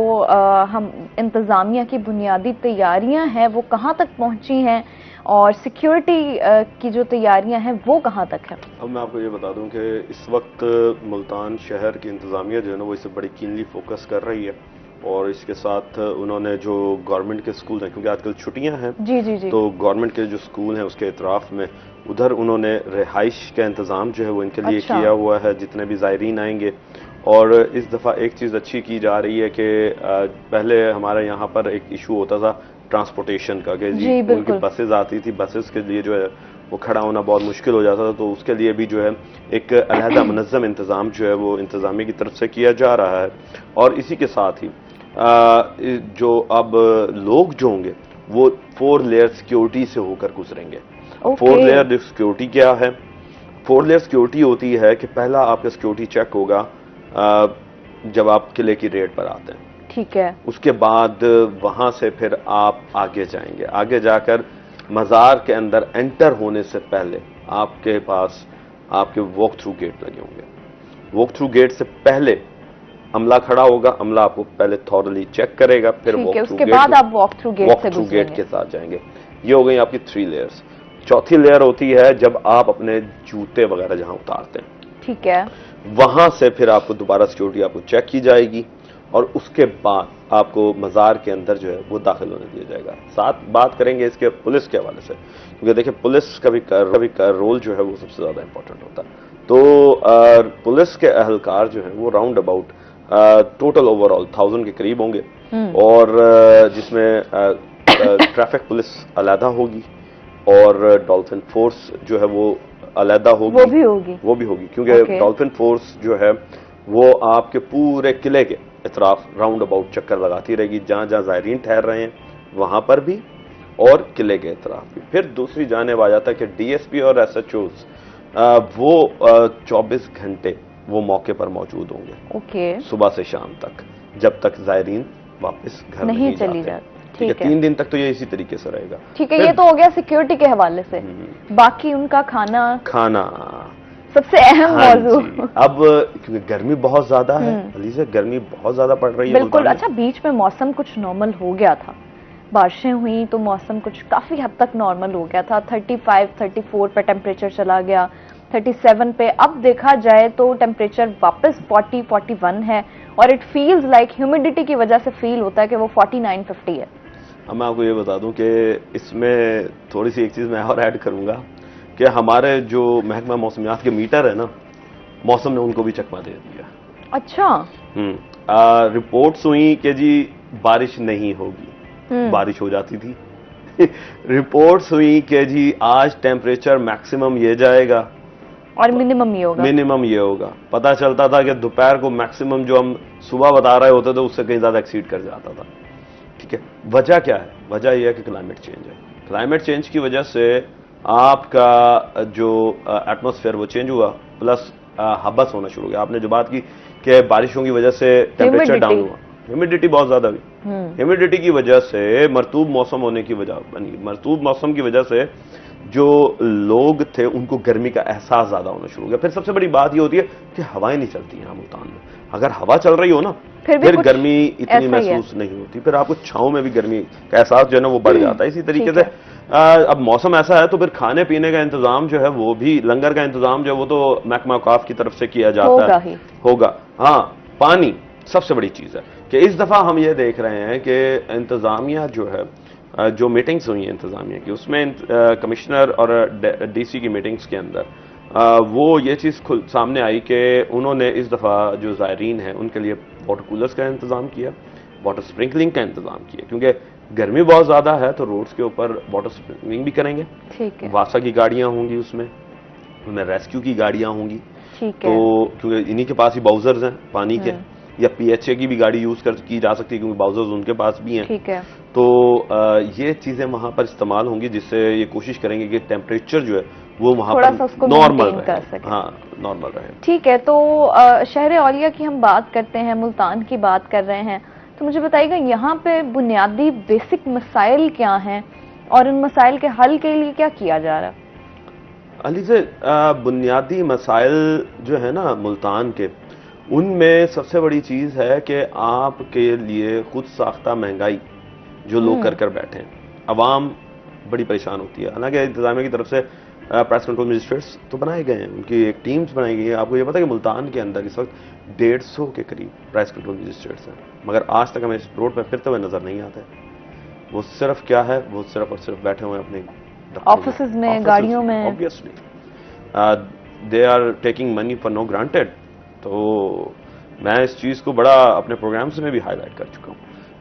हम इंतज़ामिया की बुनियादी तैयारियां हैं वो कहाँ तक पहुंची हैं और सिक्योरिटी की जो तैयारियां हैं वो कहाँ तक है? अब मैं आपको ये बता दूं कि इस वक्त मुल्तान शहर की इंतज़ामिया जो है ना वो इसे बड़ी कीनली फोकस कर रही है, और इसके साथ उन्होंने जो गवर्नमेंट के स्कूल हैं, क्योंकि आजकल छुट्टियां हैं, जी, तो गवर्नमेंट के जो स्कूल हैं उसके इतराफ में उधर उन्होंने रिहाइश का इंतज़ाम जो है वो इनके लिए किया हुआ है, जितने भी ज़ायरीन आएंगे। और इस दफ़ा एक चीज़ अच्छी की जा रही है कि पहले हमारे यहाँ पर एक इशू होता था ट्रांसपोर्टेशन का, कि जी उनकी बसेज आती थी, बसेस के लिए जो है वो खड़ा होना बहुत मुश्किल हो जाता था, तो उसके लिए भी जो है एक अलहदा मुनज़्ज़म इंतज़ाम जो है वो इंतज़ामिया की तरफ से किया जा रहा है। और इसी के साथ ही जो अब लोग जो होंगे वो 4 लेयर सिक्योरिटी से होकर गुजरेंगे। 4 लेयर सिक्योरिटी क्या है? 4 लेयर सिक्योरिटी होती है कि पहला आपका सिक्योरिटी चेक होगा जब आप किले की रेड पर आते हैं, ठीक है। उसके बाद वहां से फिर आप आगे जाएंगे, आगे जाकर मज़ार के अंदर एंटर होने से पहले आपके पास आपके वॉक थ्रू गेट लगे होंगे। वॉक थ्रू गेट से पहले अमला खड़ा होगा, अमला आपको पहले थॉरली चेक करेगा, फिर उसके बाद आप वॉक थ्रू गेट के साथ जाएंगे। ये हो गई आपकी 3 लेयर्स। चौथी लेयर होती है जब आप अपने जूते वगैरह जहां उतारते हैं, ठीक है, वहां से फिर आपको दोबारा सिक्योरिटी आपको चेक की जाएगी। और उसके बाद आपको मज़ार के अंदर जो है वो दाखिल होने दिया जाएगा। साथ बात करेंगे इसके पुलिस के हवाले से, क्योंकि देखिए पुलिस का भी रोल जो है वो सबसे ज़्यादा इंपॉर्टेंट होता है। तो पुलिस के अहलकार जो हैं वो राउंड अबाउट टोटल ओवरऑल 1000 के करीब होंगे, और जिसमें ट्रैफिक पुलिस अलहदा होगी और डॉल्फिन फोर्स जो है वो अलहदा होगी। वो भी होगी क्योंकि डॉल्फिन फोर्स जो है वो आपके पूरे किले के इतराफ राउंड अबाउट चक्कर लगाती रहेगी, जहां जहां ज़ायरीन ठहर रहे हैं वहां पर भी और किले के इतराफ भी। फिर दूसरी जानिब आ जाता है कि डीएसपी और SHOs वो 24 घंटे वो मौके पर मौजूद होंगे, सुबह से शाम तक, जब तक ज़ायरीन वापस घर नहीं चली जाते। ठीक है, 3 दिन तक तो ये इसी तरीके से रहेगा। ठीक है, ये तो हो गया सिक्योरिटी के हवाले से। बाकी उनका खाना सबसे अहम मौजू। अब क्योंकि गर्मी बहुत ज्यादा है अलीज़ा, गर्मी बहुत ज्यादा पड़ रही है बिल्कुल। अच्छा, बीच में मौसम कुछ नॉर्मल हो गया था, बारिशें हुई तो मौसम कुछ काफी हद तक नॉर्मल हो गया था। 35-34 पे टेम्परेचर चला गया, 37 पे। अब देखा जाए तो टेम्परेचर वापस 40-41 है, और इट फील्स लाइक ह्यूमिडिटी की वजह से फील होता है कि वो 49-50 है। अब मैं आपको ये बता दूं कि इसमें थोड़ी सी एक चीज मैं और ऐड करूंगा कि हमारे जो महकमा मौसमियात के मीटर है ना, मौसम ने उनको भी चकमा दे दिया। अच्छा। रिपोर्ट्स हुई कि जी बारिश नहीं होगी, बारिश हो जाती थी। रिपोर्ट्स हुई कि जी आज टेम्परेचर मैक्सिमम ये जाएगा और मिनिमम ये होगा। पता चलता था कि दोपहर को मैक्सिमम जो हम सुबह बता रहे होते थे उससे कहीं ज्यादा एक्सीड कर जाता था। ठीक है, वजह क्या है? वजह यह है कि क्लाइमेट चेंज है। क्लाइमेट चेंज की वजह से आपका जो एटमॉस्फेयर वो चेंज हुआ, प्लस हबस होना शुरू हो गया। आपने जो बात की कि बारिशों की वजह से टेम्परेचर डाउन हुआ, ह्यूमिडिटी बहुत ज्यादा हुई। ह्यूमिडिटी की वजह से मरतूब मौसम होने की वजह बनी। मरतूब मौसम की वजह से जो लोग थे उनको गर्मी का एहसास ज्यादा होना शुरू हो गया। फिर सबसे बड़ी बात ये होती है कि हवाएं नहीं चलती हैं मुल्तान में। अगर हवा चल रही हो ना फिर गर्मी इतनी महसूस नहीं होती, फिर आपको छांव में भी गर्मी का एहसास जो है ना वो बढ़ जाता है। इसी तरीके से अब मौसम ऐसा है तो फिर खाने पीने का इंतजाम जो है वो भी, लंगर का इंतजाम जो है वो तो महकमा औकाफ की तरफ से किया जाता होगा। हाँ, पानी सबसे बड़ी चीज है कि इस दफा हम ये देख रहे हैं कि इंतजामिया जो है, जो मीटिंग्स हुई हैं इंतजामिया की, उसमें कमिश्नर और DC की मीटिंग्स के अंदर वो ये चीज़ सामने आई कि उन्होंने इस दफ़ा जो ज़ायरीन हैं उनके लिए वाटर कूलर्स का इंतज़ाम किया, वाटर स्प्रिंकलिंग का इंतज़ाम किया, क्योंकि गर्मी बहुत ज़्यादा है तो रोड्स के ऊपर वाटर स्प्रिंकलिंग भी करेंगे। ठीक है। वासा की गाड़ियाँ होंगी, उसमें रेस्क्यू की गाड़ियाँ होंगी। ठीक है। तो क्योंकि इन्हीं के पास ही बाउजर्स हैं पानी के, या PHA की भी गाड़ी यूज की जा सकती है क्योंकि बाउजर्स उनके पास भी हैं। ठीक है। तो ये चीजें वहां पर इस्तेमाल होंगी, जिससे ये कोशिश करेंगे कि टेम्परेचर जो है वो वहां पर नॉर्मल रहे। हाँ, नॉर्मल रहे। ठीक है। तो शहर औलिया की हम बात करते हैं, मुल्तान की बात कर रहे हैं, तो मुझे बताइएगा यहाँ पे बुनियादी बेसिक मसाइल क्या हैं और उन मसाइल के हल के लिए क्या किया जा रहा है? अली से बुनियादी मसाइल जो है ना मुल्तान के, उनमें सबसे बड़ी चीज है कि आपके लिए खुद साख्ता महंगाई जो लोग कर बैठे हैं, अवाम बड़ी परेशान होती है। हालांकि इंतजामिया की तरफ से प्राइस कंट्रोल मजिस्ट्रेट्स तो बनाए गए हैं, उनकी एक टीम्स बनाई गई है। आपको ये पता है कि मुल्तान के अंदर इस वक्त 150 के करीब प्राइस कंट्रोल मजिस्ट्रेट्स हैं, मगर आज तक हमें इस रोड पर फिरते हुए नजर नहीं आते। वो सिर्फ क्या है, वो सिर्फ और सिर्फ बैठे हुए अपने ऑफिसेज में, गाड़ियों में। Obviously they are taking money for no granted. तो मैं इस चीज को बड़ा अपने प्रोग्राम्स में भी हाईलाइट कर चुका हूँ।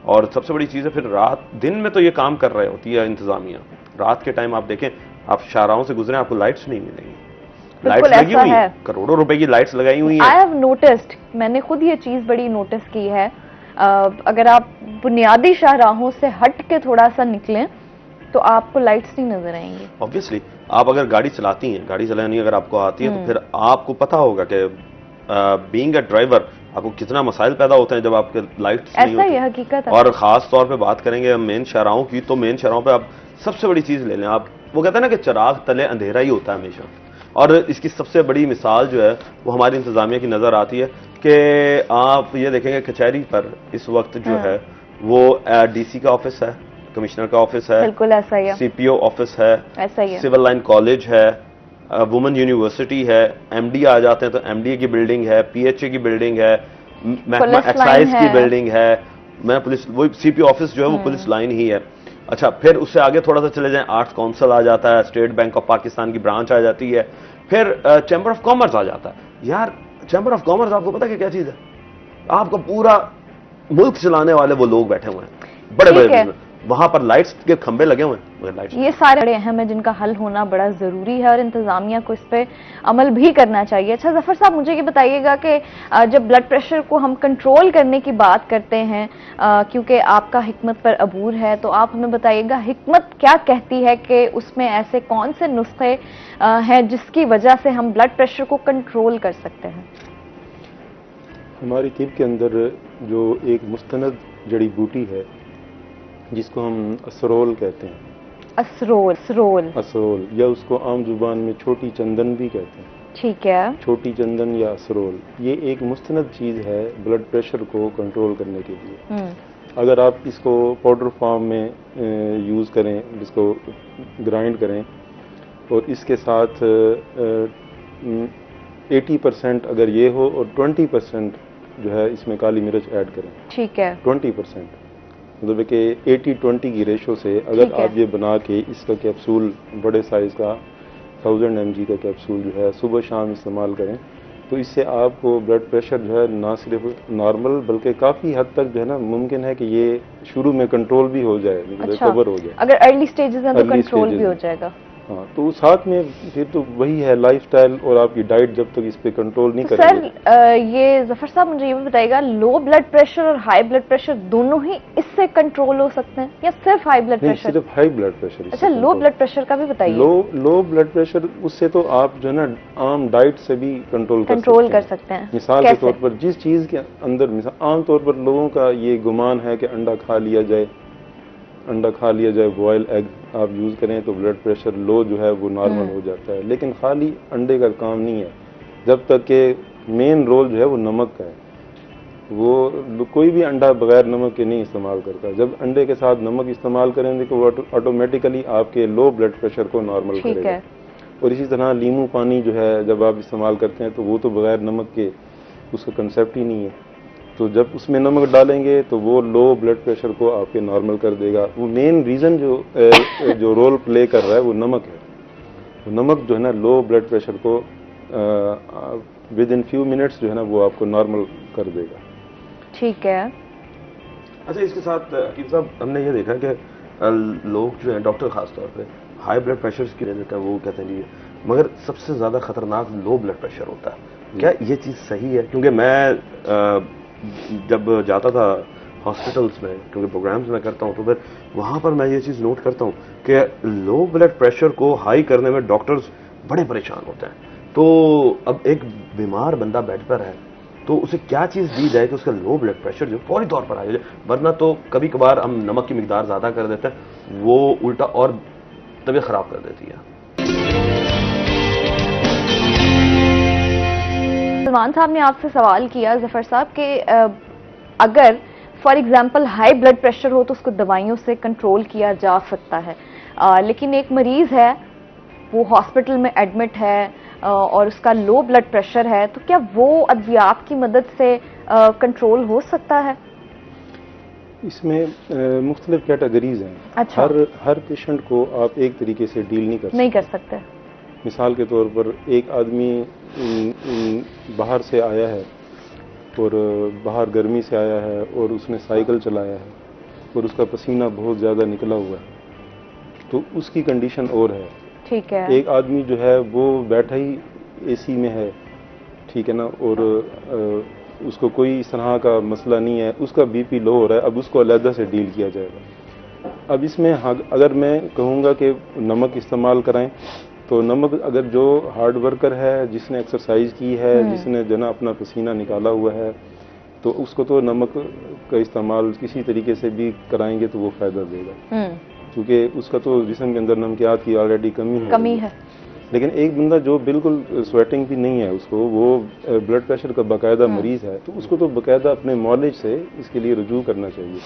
और सबसे बड़ी चीज है फिर रात दिन में तो ये काम कर रहे होती है इंतजामिया, रात के टाइम आप देखें, आप शाहराहों से गुजरे आपको लाइट्स नहीं मिलेंगी। लाइट्स लगी हुई है, करोड़ों रुपए की लाइट्स लगाई हुई हैं। आई हैव नोटिस्ड, मैंने खुद ये चीज बड़ी नोटिस की है। अगर आप बुनियादी शाहराहों से हट के थोड़ा सा निकलें तो आपको लाइट्स नहीं नजर आएंगी। ऑब्वियसली आप अगर गाड़ी चलाती हैं, गाड़ी चलानी अगर आपको आती है तो फिर आपको पता होगा कि बीइंग अ ड्राइवर आपको कितना मसाइल पैदा होते हैं जब आपके लाइट्स नहीं होती। ऐसा ही हकीकत है। और खास तौर पे बात करेंगे मेन शहराहों की, तो मेन शहरों पे आप सबसे बड़ी चीज ले लें, आप वो कहते हैं ना कि चिराग तले अंधेरा ही होता है हमेशा। और इसकी सबसे बड़ी मिसाल जो है वो हमारी इंतजामिया की नजर आती है कि आप ये देखेंगे कचहरी पर इस वक्त जो है वो DC का ऑफिस है, कमिश्नर का ऑफिस है, बिल्कुल ऐसा ही है, CPO ऑफिस है, ऐसा ही है, सिविल लाइन कॉलेज है, वुमेन यूनिवर्सिटी है, MD आ जाते हैं तो MDA की बिल्डिंग है, PHA की बिल्डिंग है, पुलिस लाइन एक्साइज की है। बिल्डिंग है, मैं पुलिस, वो सीपी ऑफिस जो है वो पुलिस लाइन ही है। अच्छा, फिर उससे आगे थोड़ा सा चले जाएं, आर्ट्स काउंसिल आ जाता है, स्टेट बैंक ऑफ पाकिस्तान की ब्रांच आ जाती है, फिर चैम्बर ऑफ कॉमर्स आ जाता है। यार चैम्बर ऑफ कॉमर्स आपको पता है कि क्या चीज है? आपका पूरा मुल्क चलाने वाले वो लोग बैठे हुए हैं, बड़े ठीक है। बड़े, वहां पर लाइट्स के खंबे लगे हुए हैं, मगर लाइट्स ये सारे बड़े अहम है जिनका हल होना बड़ा जरूरी है और इंतजामिया को इस पे अमल भी करना चाहिए। अच्छा जफर साहब, मुझे ये बताइएगा कि जब ब्लड प्रेशर को हम कंट्रोल करने की बात करते हैं, क्योंकि आपका हिकमत पर अबूर है, तो आप हमें बताइएगा हिकमत क्या कहती है कि उसमें ऐसे कौन से नुस्खे हैं जिसकी वजह से हम ब्लड प्रेशर को कंट्रोल कर सकते हैं? हमारी तिब के अंदर जो एक मुस्तनद जड़ी बूटी है जिसको हम असरोल कहते हैं, असरोल या उसको आम जुबान में छोटी चंदन भी कहते हैं। ठीक है। छोटी चंदन या असरोल, ये एक मुस्तनद चीज़ है ब्लड प्रेशर को कंट्रोल करने के लिए। अगर आप इसको पाउडर फॉर्म में यूज़ करें, जिसको ग्राइंड करें और इसके साथ 80% अगर ये हो और 20% जो है इसमें काली मिर्च ऐड करें। ठीक है। 20%, मतलब कि 80-20 की रेशो से अगर आप ये बना के इसका कैप्सूल, बड़े साइज का 1000 mg का कैप्सूल जो है सुबह शाम इस्तेमाल करें, तो इससे आपको ब्लड प्रेशर जो है ना सिर्फ नॉर्मल बल्कि काफ़ी हद तक जो है ना मुमकिन है कि ये शुरू में कंट्रोल भी हो जाए, रिकवर हो जाए। अगर अर्ली स्टेजेस में तो कंट्रोल भी हो जाएगा। हाँ, तो साथ में फिर तो वही है लाइफस्टाइल और आपकी डाइट, जब तक इस पे कंट्रोल नहीं तो करेंगे। सर ये जफर साहब मुझे ये भी बताइएगा, लो ब्लड प्रेशर और हाई ब्लड प्रेशर दोनों ही इससे कंट्रोल हो सकते हैं या सिर्फ हाई ब्लड नहीं, प्रेशर? सिर्फ हाई ब्लड प्रेशर। अच्छा, लो ब्लड प्रेशर का भी बताइए। लो ब्लड प्रेशर, उससे तो आप जो है ना आम डाइट से भी कंट्रोल कर सकते हैं। मिसाल के तौर पर जिस चीज़ के अंदर, मिसाल आम तौर पर लोगों का ये गुमान है कि अंडा खा लिया जाए, बॉयल एग आप यूज़ करें तो ब्लड प्रेशर लो जो है वो नॉर्मल हो जाता है। लेकिन खाली अंडे का काम नहीं है, जब तक कि मेन रोल जो है वो नमक का है। वो कोई भी अंडा बगैर नमक के नहीं इस्तेमाल करता। जब अंडे के साथ नमक इस्तेमाल करेंगे तो वो ऑटोमेटिकली आपके लो ब्लड प्रेशर को नॉर्मल करेगा। और इसी तरह नींबू पानी जो है जब आप इस्तेमाल करते हैं तो वो तो बगैर नमक के उसका कंसेप्ट ही नहीं है। तो जब उसमें नमक डालेंगे तो वो लो ब्लड प्रेशर को आपके नॉर्मल कर देगा। वो मेन रीज़न जो रोल प्ले कर रहा है वो नमक है। तो नमक जो है ना लो ब्लड प्रेशर को विद इन फ्यू मिनट्स जो है ना वो आपको नॉर्मल कर देगा। ठीक है। अच्छा, इसके साथ अकीब साहब हमने ये देखा कि लोग जो हैं, डॉक्टर खास तौर पे हाई ब्लड प्रेशर की ले लेते हैं, वो कहते हैं मगर सबसे ज़्यादा खतरनाक लो ब्लड प्रेशर होता है। क्या ये चीज़ सही है? क्योंकि मैं जब जाता था हॉस्पिटल्स में, क्योंकि प्रोग्राम्स में करता हूँ, तो फिर वहाँ पर मैं ये चीज़ नोट करता हूँ कि लो ब्लड प्रेशर को हाई करने में डॉक्टर्स बड़े परेशान होते हैं। तो अब एक बीमार बंदा बेड पर है तो उसे क्या चीज़ दी जाए कि उसका लो ब्लड प्रेशर जो फौरी तौर पर आ जाए? वरना तो कभी कभार हम नमक की मिकदार ज़्यादा कर देते हैं, वो उल्टा और तबीयत ख़राब कर देती है। सलमान साहब ने आपसे सवाल किया जफर साहब कि अगर for example high blood pressure हो तो उसको दवाइयों से कंट्रोल किया जा सकता है, लेकिन एक मरीज है वो हॉस्पिटल में एडमिट है और उसका लो ब्लड प्रेशर है, तो क्या वो अद्वियात की मदद से कंट्रोल हो सकता है? इसमें मुख्तलिफ कैटेगरीज हैं। अच्छा। हर पेशेंट को आप एक तरीके से डील नहीं कर सकते। मिसाल के तौर पर एक आदमी बाहर से आया है और बाहर गर्मी से आया है और उसने साइकिल चलाया है और उसका पसीना बहुत ज़्यादा निकला हुआ है, तो उसकी कंडीशन और है। ठीक है। एक आदमी जो है वो बैठा ही एसी में है, ठीक है ना, और उसको कोई इस तरह का मसला नहीं है, उसका बीपी लो हो रहा है, अब उसको अलग से डील किया जाएगा। अब इसमें अगर मैं कहूँगा कि नमक इस्तेमाल कराएं, तो नमक अगर जो हार्ड वर्कर है, जिसने एक्सरसाइज की है, जिसने जो ना अपना पसीना निकाला हुआ है, तो उसको तो नमक का इस्तेमाल किसी तरीके से भी कराएंगे तो वो फ़ायदा देगा, क्योंकि उसका तो जिस्म के अंदर नमकियात की ऑलरेडी कमी है। लेकिन एक बंदा जो बिल्कुल स्वेटिंग भी नहीं है, उसको वो ब्लड प्रेशर का बाकायदा मरीज़ है, तो उसको तो बाकायदा अपने नॉलेज से इसके लिए रुजू करना चाहिए।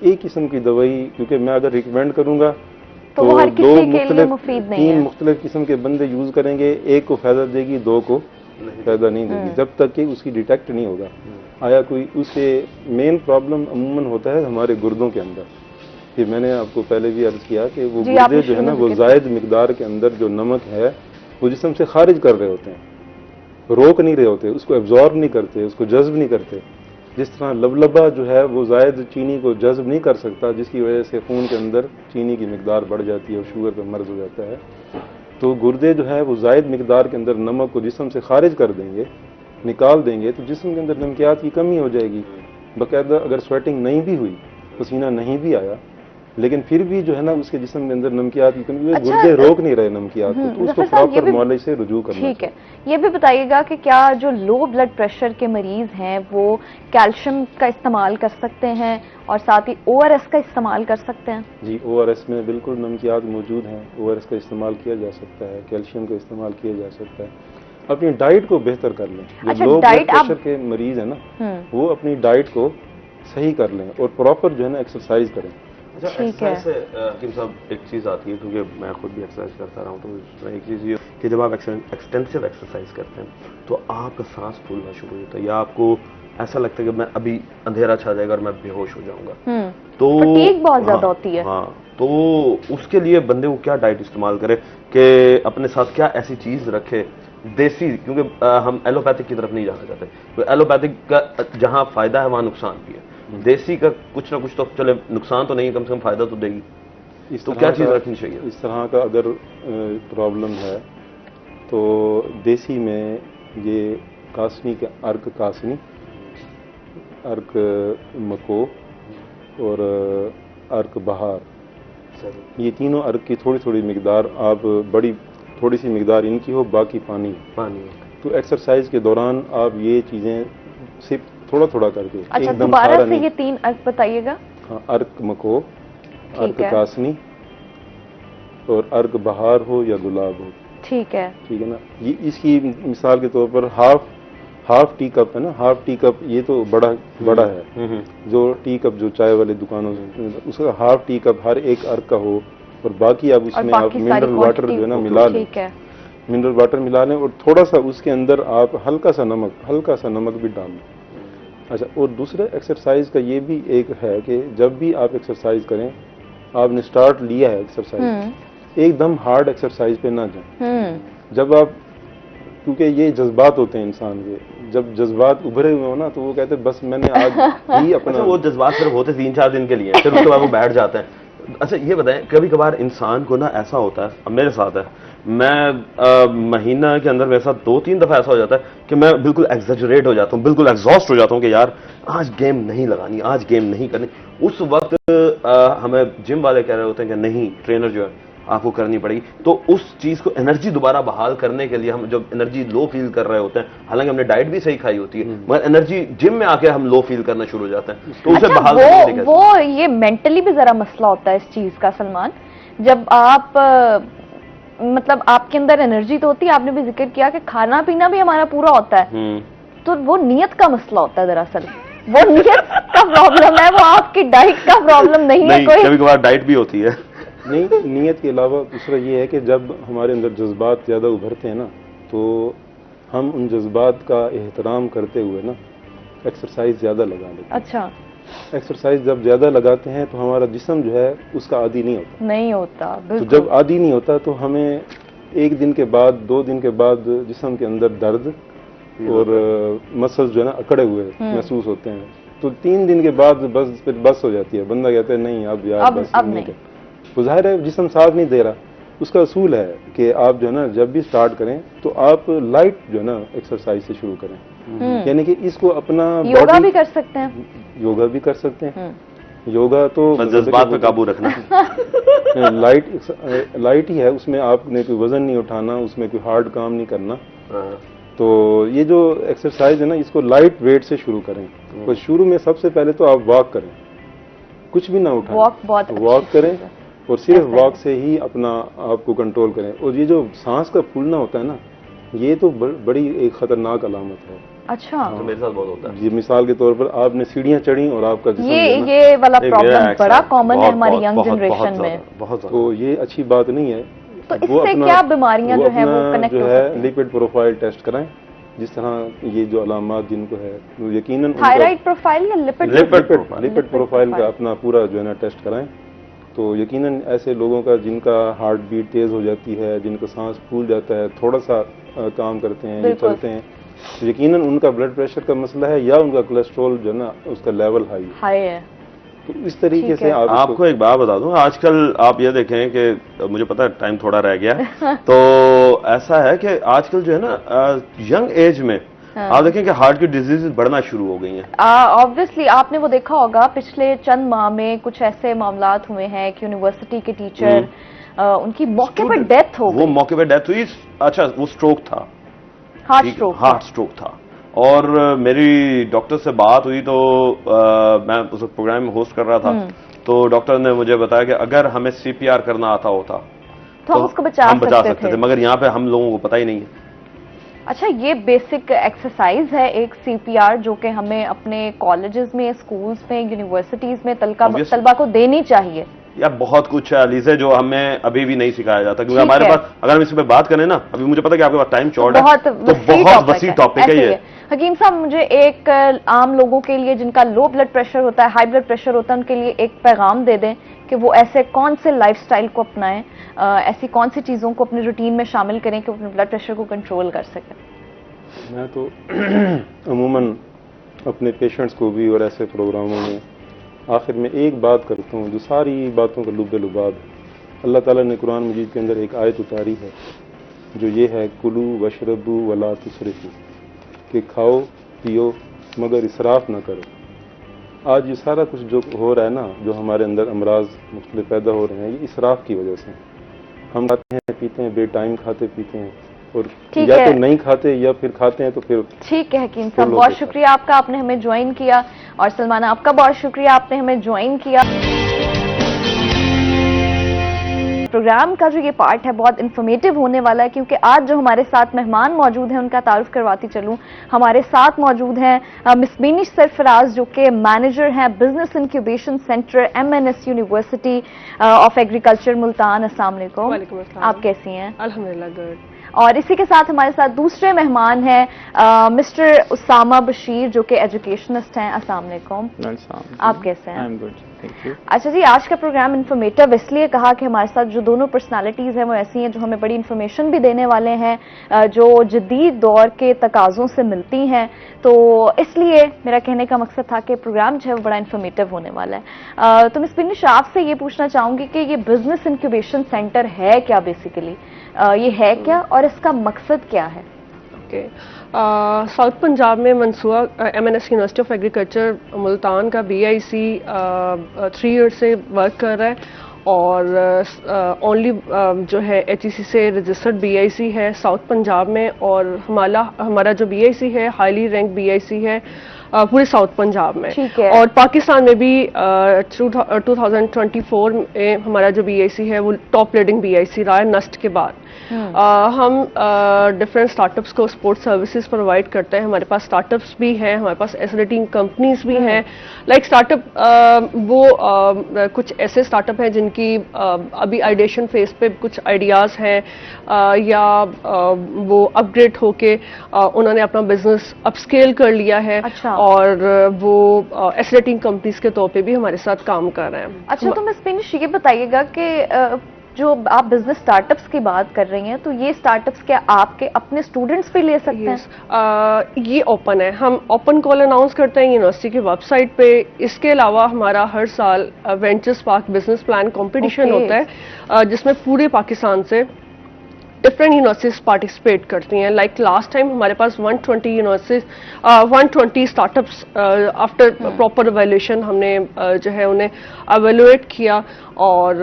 एक किस्म की दवाई, क्योंकि मैं अगर रिकमेंड करूँगा तो हर किसी के लिए मुफीद नहीं है। 3 मुख्तलिफ किस्म के बंदे यूज़ करेंगे, एक को फ़ायदा देगी, 2 को पैदा नहीं देगी जब तक कि उसकी डिटेक्ट नहीं होगा। आया कोई उससे मेन प्रॉब्लम अमूमन होता है हमारे गुर्दों के अंदर, कि मैंने आपको पहले भी अर्ज किया कि वो गुर्दे जो है ना वो जायद मिकदार के अंदर जो नमक है वो जिस्म से खारिज कर रहे होते हैं, रोक नहीं रहे होते, उसको एब्जॉर्ब नहीं करते, उसको जज्ब नहीं करते। जिस तरह लबलबा जो है वो जायद चीनी को जज्ब नहीं कर सकता, जिसकी वजह से खून के अंदर चीनी की मिकदार बढ़ जाती है और शुगर का मर्ज हो जाता है, तो गुर्दे जो है वो जायद मिकदार के अंदर नमक को जिस्म से खारिज कर देंगे, निकाल देंगे, तो जिस्म के अंदर नमकियात की कमी हो जाएगी। बाकायदा अगर स्वेटिंग नहीं भी हुई, पसीना नहीं भी आया, लेकिन फिर भी जो है ना उसके जिस्म के अंदर नमकियात की कमी, गुर्दे रोक नहीं रहे नमकियात को, तो उसको प्रॉपर मौलज से रुजू करना। ठीक है, ये भी बताइएगा कि क्या जो लो ब्लड प्रेशर के मरीज हैं वो कैल्शियम का इस्तेमाल कर सकते हैं और साथ ही ORS का इस्तेमाल कर सकते हैं? जी, ORS में बिल्कुल नमकियात मौजूद हैं, ORS का इस्तेमाल किया जा सकता है, कैल्शियम का इस्तेमाल किया जा सकता है। अपनी डाइट को बेहतर कर लें। जो लो ब्लड प्रेशर के मरीज है ना वो अपनी डाइट को सही कर लें और प्रॉपर जो है ना एक्सरसाइज करें। अच्छा, एक्सरसाइज से हकीम साहब एक चीज़ आती है, क्योंकि मैं खुद भी एक्सरसाइज करता रहा हूँ, तो उसमें एक चीज़ ये कि जब आप एक्सटेंसिव एक्सरसाइज करते हैं तो आपका सांस फूलना शुरू होता है, या आपको ऐसा लगता है कि मैं अभी अंधेरा छा जाएगा और मैं बेहोश हो जाऊंगा, तो फटीग बहुत ज्यादा होती है। हाँ, तो उसके लिए बंदे को क्या डाइट इस्तेमाल करे, कि अपने साथ क्या ऐसी चीज़ रखे देसी, क्योंकि हम एलोपैथिक की तरफ नहीं जाना चाहते, तो एलोपैथिक का जहाँ फायदा है वहाँ नुकसान भी है, देसी का कुछ ना कुछ तो चले, नुकसान तो नहीं, कम से कम फायदा तो देगी। तो क्या चीज़ रखनी चाहिए? इस तरह का अगर प्रॉब्लम है तो देसी में ये कासनी के अर्क कासनी, अर्क मको और अर्क बहार, ये तीनों अर्क की थोड़ी थोड़ी मिकदार, आप बड़ी थोड़ी सी मिकदार इनकी हो, बाकी पानी। तो एक्सरसाइज के दौरान आप ये चीज़ें सिर्फ थोड़ा थोड़ा करके, अच्छा, दोबारा से ये 3 अर्क बताइएगा। हाँ, अर्क मको, अर्क कासनी और अर्क बहार हो या गुलाब हो। ठीक है ना। ये इसकी मिसाल के तौर पर हाफ टी कप है ना, हाफ टी कप, ये तो बड़ा है, जो टी कप जो चाय वाले दुकानों से, उसका हाफ टी कप हर एक अर्क का हो, और बाकी आप उसमें आप मिनरल वाटर जो है ना मिला लें, मिनरल वाटर मिला लें, और थोड़ा सा उसके अंदर आप हल्का सा नमक भी डाल लें। अच्छा, और दूसरा एक्सरसाइज का ये भी एक है कि जब भी आप एक्सरसाइज करें, आपने स्टार्ट लिया है एक्सरसाइज, एकदम हार्ड एक्सरसाइज पे ना जाएं। जब आप, क्योंकि ये जज्बात होते हैं इंसान के, जब जज्बात उभरे हुए हो ना तो वो कहते हैं बस मैंने आज ही अपना अच्छा, वो जज्बात सिर्फ होते 3-4 दिन के लिए, फिर उसके बाद वो बैठ जाते हैं। अच्छा, ये बताएं, कभी कभार इंसान को ना ऐसा होता है, अब मेरे साथ है, मैं महीना के अंदर मेरे साथ 2-3 दफा ऐसा हो जाता है कि मैं बिल्कुल एग्जेजरेट हो जाता हूँ, बिल्कुल एग्जॉस्ट हो जाता हूँ कि यार आज गेम नहीं लगानी, आज गेम नहीं करनी। उस वक्त हमें जिम वाले कह रहे होते हैं कि नहीं, ट्रेनर जो है आपको करनी पड़ेगी, तो उस चीज को एनर्जी दोबारा बहाल करने के लिए हम जब एनर्जी लो फील कर रहे होते हैं, हालांकि हमने डाइट भी सही खाई होती है, मगर एनर्जी जिम में आके हम लो फील करना शुरू हो जाते हैं, तो उसे बहाल करने के लिए वो ये मेंटली भी जरा मसला होता है इस चीज का सलमान। जब आप मतलब आपके अंदर एनर्जी तो होती है, आपने भी जिक्र किया कि खाना पीना भी हमारा पूरा होता है, तो वो नियत का मसला होता है, दरअसल वो नियत का प्रॉब्लम है, वो आपकी डाइट का प्रॉब्लम नहीं है। कोई कभी कभार डाइट भी होती है। नहीं, नियत के अलावा दूसरा ये है कि जब हमारे अंदर जज्बात ज़्यादा उभरते हैं ना, तो हम उन जज्बात का एहतराम करते हुए ना एक्सरसाइज ज़्यादा लगा लेते हैं। अच्छा, एक्सरसाइज जब ज़्यादा लगाते हैं तो हमारा जिस्म जो है उसका आदी नहीं होता। तो जब आदी नहीं होता तो हमें 1 दिन के बाद, 2 दिन के बाद जिस्म के अंदर दर्द और मसल्स जो है ना अकड़े हुए महसूस होते हैं, तो 3 दिन के बाद बस हो जाती है, बंदा कहता है नहीं अब यार बस नहीं। तो जाहिर है जिस्म साथ नहीं दे रहा। उसका असूल है कि आप जो है ना जब भी स्टार्ट करें तो आप लाइट जो है ना एक्सरसाइज से शुरू करें, यानी कि इसको अपना योगा भी कर सकते हैं, योगा भी कर सकते हैं। योगा तो जज्बात पे काबू रखना लाइट ही है, उसमें आपने कोई वजन नहीं उठाना, उसमें कोई हार्ड काम नहीं करना। तो ये जो एक्सरसाइज है ना इसको लाइट वेट से शुरू करें। तो शुरू में सबसे पहले तो आप वॉक करें, कुछ भी ना उठाएं, वॉक करें और सिर्फ वॉक से ही अपना आपको कंट्रोल करें। और ये जो सांस का फूलना होता है ना, ये तो बड़ी एक खतरनाक अलामत है। अच्छा, तो मेरे साथ बहुत होता है। ये मिसाल के तौर पर आपने सीढ़ियां चढ़ी और आपका जिस्म ये वाला प्रॉब्लम बड़ा कॉमन है हमारी यंग जनरेशन में, तो ये अच्छी बात नहीं है। तो इससे क्या बीमारियां जो है वो कनेक्ट जो है लिपिड प्रोफाइल टेस्ट कराएं, जिस तरह ये जो अलामात जिनको है वो यकीनन थायराइड प्रोफाइल या लिपिड प्रोफाइल का अपना पूरा जो है ना टेस्ट कराएं, तो यकीनन ऐसे लोगों का जिनका हार्ट बीट तेज हो जाती है, जिनका सांस फूल जाता है, थोड़ा सा काम करते हैं, ये चलते हैं, तो यकीनन उनका ब्लड प्रेशर का मसला है या उनका कोलेस्ट्रॉल जो है ना उसका लेवल हाई है। तो इस तरीके से आपको एक बात बता दूं, आजकल आप ये देखें कि मुझे पता है टाइम थोड़ा रह गया तो ऐसा है कि आजकल जो है ना यंग एज में आप देखें कि हार्ट की डिजीज बढ़ना शुरू हो गई हैं। ऑब्वियसली आपने वो देखा होगा पिछले चंद माह में कुछ ऐसे मामलात हुए हैं कि यूनिवर्सिटी के टीचर उनकी मौके पर डेथ हो गई। वो मौके पर डेथ हुई, अच्छा वो स्ट्रोक था, हार्ट स्ट्रोक था। और मेरी डॉक्टर से बात हुई तो मैं उस प्रोग्राम में होस्ट कर रहा था, तो डॉक्टर ने मुझे बताया कि अगर हमें सीपीआर करना आता होता तो हम उसको बचा सकते थे, मगर यहाँ पे हम लोगों को पता ही नहीं है। अच्छा, ये बेसिक एक्सरसाइज है एक सीपीआर जो कि हमें अपने कॉलेजेस में, स्कूल्स में, यूनिवर्सिटीज में तलबा को देनी चाहिए। या बहुत कुछ है अलीज़े जो हमें अभी भी नहीं सिखाया जाता, क्योंकि हमारे पास अगर हम इस पे बात करें ना, अभी मुझे पता है कि आपके पास टाइम शॉर्ट है, तो बहुत वसी टॉपिक है ये। हकीम साहब, मुझे एक आम लोगों के लिए जिनका लो ब्लड प्रेशर होता है, हाई ब्लड प्रेशर होता है, उनके लिए एक पैगाम दे दें कि वो ऐसे कौन से लाइफस्टाइल को अपनाएं, ऐसी कौन सी चीजों को अपने रूटीन में शामिल करें कि अपने ब्लड प्रेशर को कंट्रोल कर सकें। मैं तो अमूमन अपने पेशेंट्स को भी और ऐसे प्रोग्रामों में आखिर में एक बात करता हूँ जो सारी बातों का लुब्बे लुबाब है। अल्लाह ताला ने कुरान मजीद के अंदर एक आयत उतारी है जो ये है, कुलू वशरबू वला तुसरिफू, कि खाओ पियो मगर इसराफ ना करो। आज ये सारा कुछ जो हो रहा है ना, जो हमारे अंदर अमराज मुख्तलिफ पैदा हो रहे हैं, ये इसराफ की वजह से। हम खाते हैं पीते हैं, बेटाइम खाते पीते हैं, और या तो नहीं खाते या फिर खाते हैं तो फिर। ठीक है हकीम साहब, बहुत शुक्रिया आपका, आपने हमें ज्वाइन किया, और सलमाना आपका बहुत शुक्रिया, आपने हमें ज्वाइन किया। प्रोग्राम का जो ये पार्ट है बहुत इंफॉर्मेटिव होने वाला है, क्योंकि आज जो हमारे साथ मेहमान मौजूद हैं उनका तारुफ करवाती चलूं। हमारे साथ मौजूद हैं मिस बिनिश सरफराज, जो कि मैनेजर हैं business incubation centre MNS university of agriculture Multan. अस्सलाम वालेकुम। वालेकुम अस्सलाम। आप कैसी हैं? अल्हम्दुलिल्लाह गुड। और इसी के साथ हमारे साथ दूसरे मेहमान हैं मिस्टर उसामा बशीर, जो कि एजुकेशनिस्ट हैं। अस्सलाम वालेकुम। आप कैसे हैं? Thank you. अच्छा जी, आज का प्रोग्राम इन्फॉर्मेटिव इसलिए कहा कि हमारे साथ जो दोनों पर्सनालिटीज हैं वो ऐसी हैं जो हमें बड़ी इन्फॉर्मेशन भी देने वाले हैं, जो जदीद दौर के तकाज़ों से मिलती हैं। तो इसलिए मेरा कहने का मकसद था कि प्रोग्राम जो है वो बड़ा इन्फॉर्मेटिव होने वाला है। तो मिस बिनिश, आपसे ये पूछना चाहूंगी कि ये बिजनेस इंक्यूबेशन सेंटर है क्या, बेसिकली ये है क्या और इसका मकसद क्या है? साउथ पंजाब में मंसूआ MNS university of agriculture Multan का BIC 3 ईयर से वर्क कर रहा है, और ओनली जो है HEC से रजिस्टर्ड BIC है साउथ पंजाब में, और हमारा जो BIC है हाईली रैंक BIC है पूरे साउथ पंजाब में, और पाकिस्तान में भी 2024 में हमारा जो BIC है वो टॉप लीडिंग BIC रहा है नस्ट के बाद। हम डिफरेंट स्टार्टअप्स को स्पोर्ट्स सर्विसेज प्रोवाइड करते हैं। हमारे पास स्टार्टअप्स भी हैं, हमारे पास एक्सेलरेटिंग कंपनीज भी हैं। लाइक स्टार्टअप वो कुछ ऐसे स्टार्टअप हैं जिनकी अभी आइडिएशन फेज पे कुछ आइडियाज़ हैं, या वो अपग्रेड होके उन्होंने अपना बिजनेस अपस्केल कर लिया है। अच्छा। और वो एक्सेलरेटिंग कंपनीज के तौर पे भी हमारे साथ काम कर रहे हैं। अच्छा, तो मिस बिनिश ये बताइएगा कि जो आप बिजनेस स्टार्टअप्स की बात कर रही हैं, तो ये स्टार्टअप्स क्या आपके अपने स्टूडेंट्स भी ले सकते हैं? ये ओपन है, हम ओपन कॉल अनाउंस करते हैं यूनिवर्सिटी की वेबसाइट पे। इसके अलावा हमारा हर साल ventures park business plan competition होता है, जिसमें पूरे पाकिस्तान से डिफरेंट यूनिवर्सिटीज पार्टिसिपेट करती हैं। लाइक लास्ट टाइम हमारे पास 120 universities 120 startups after proper evaluation हमने जो है उन्हें एवेल्युएट किया, और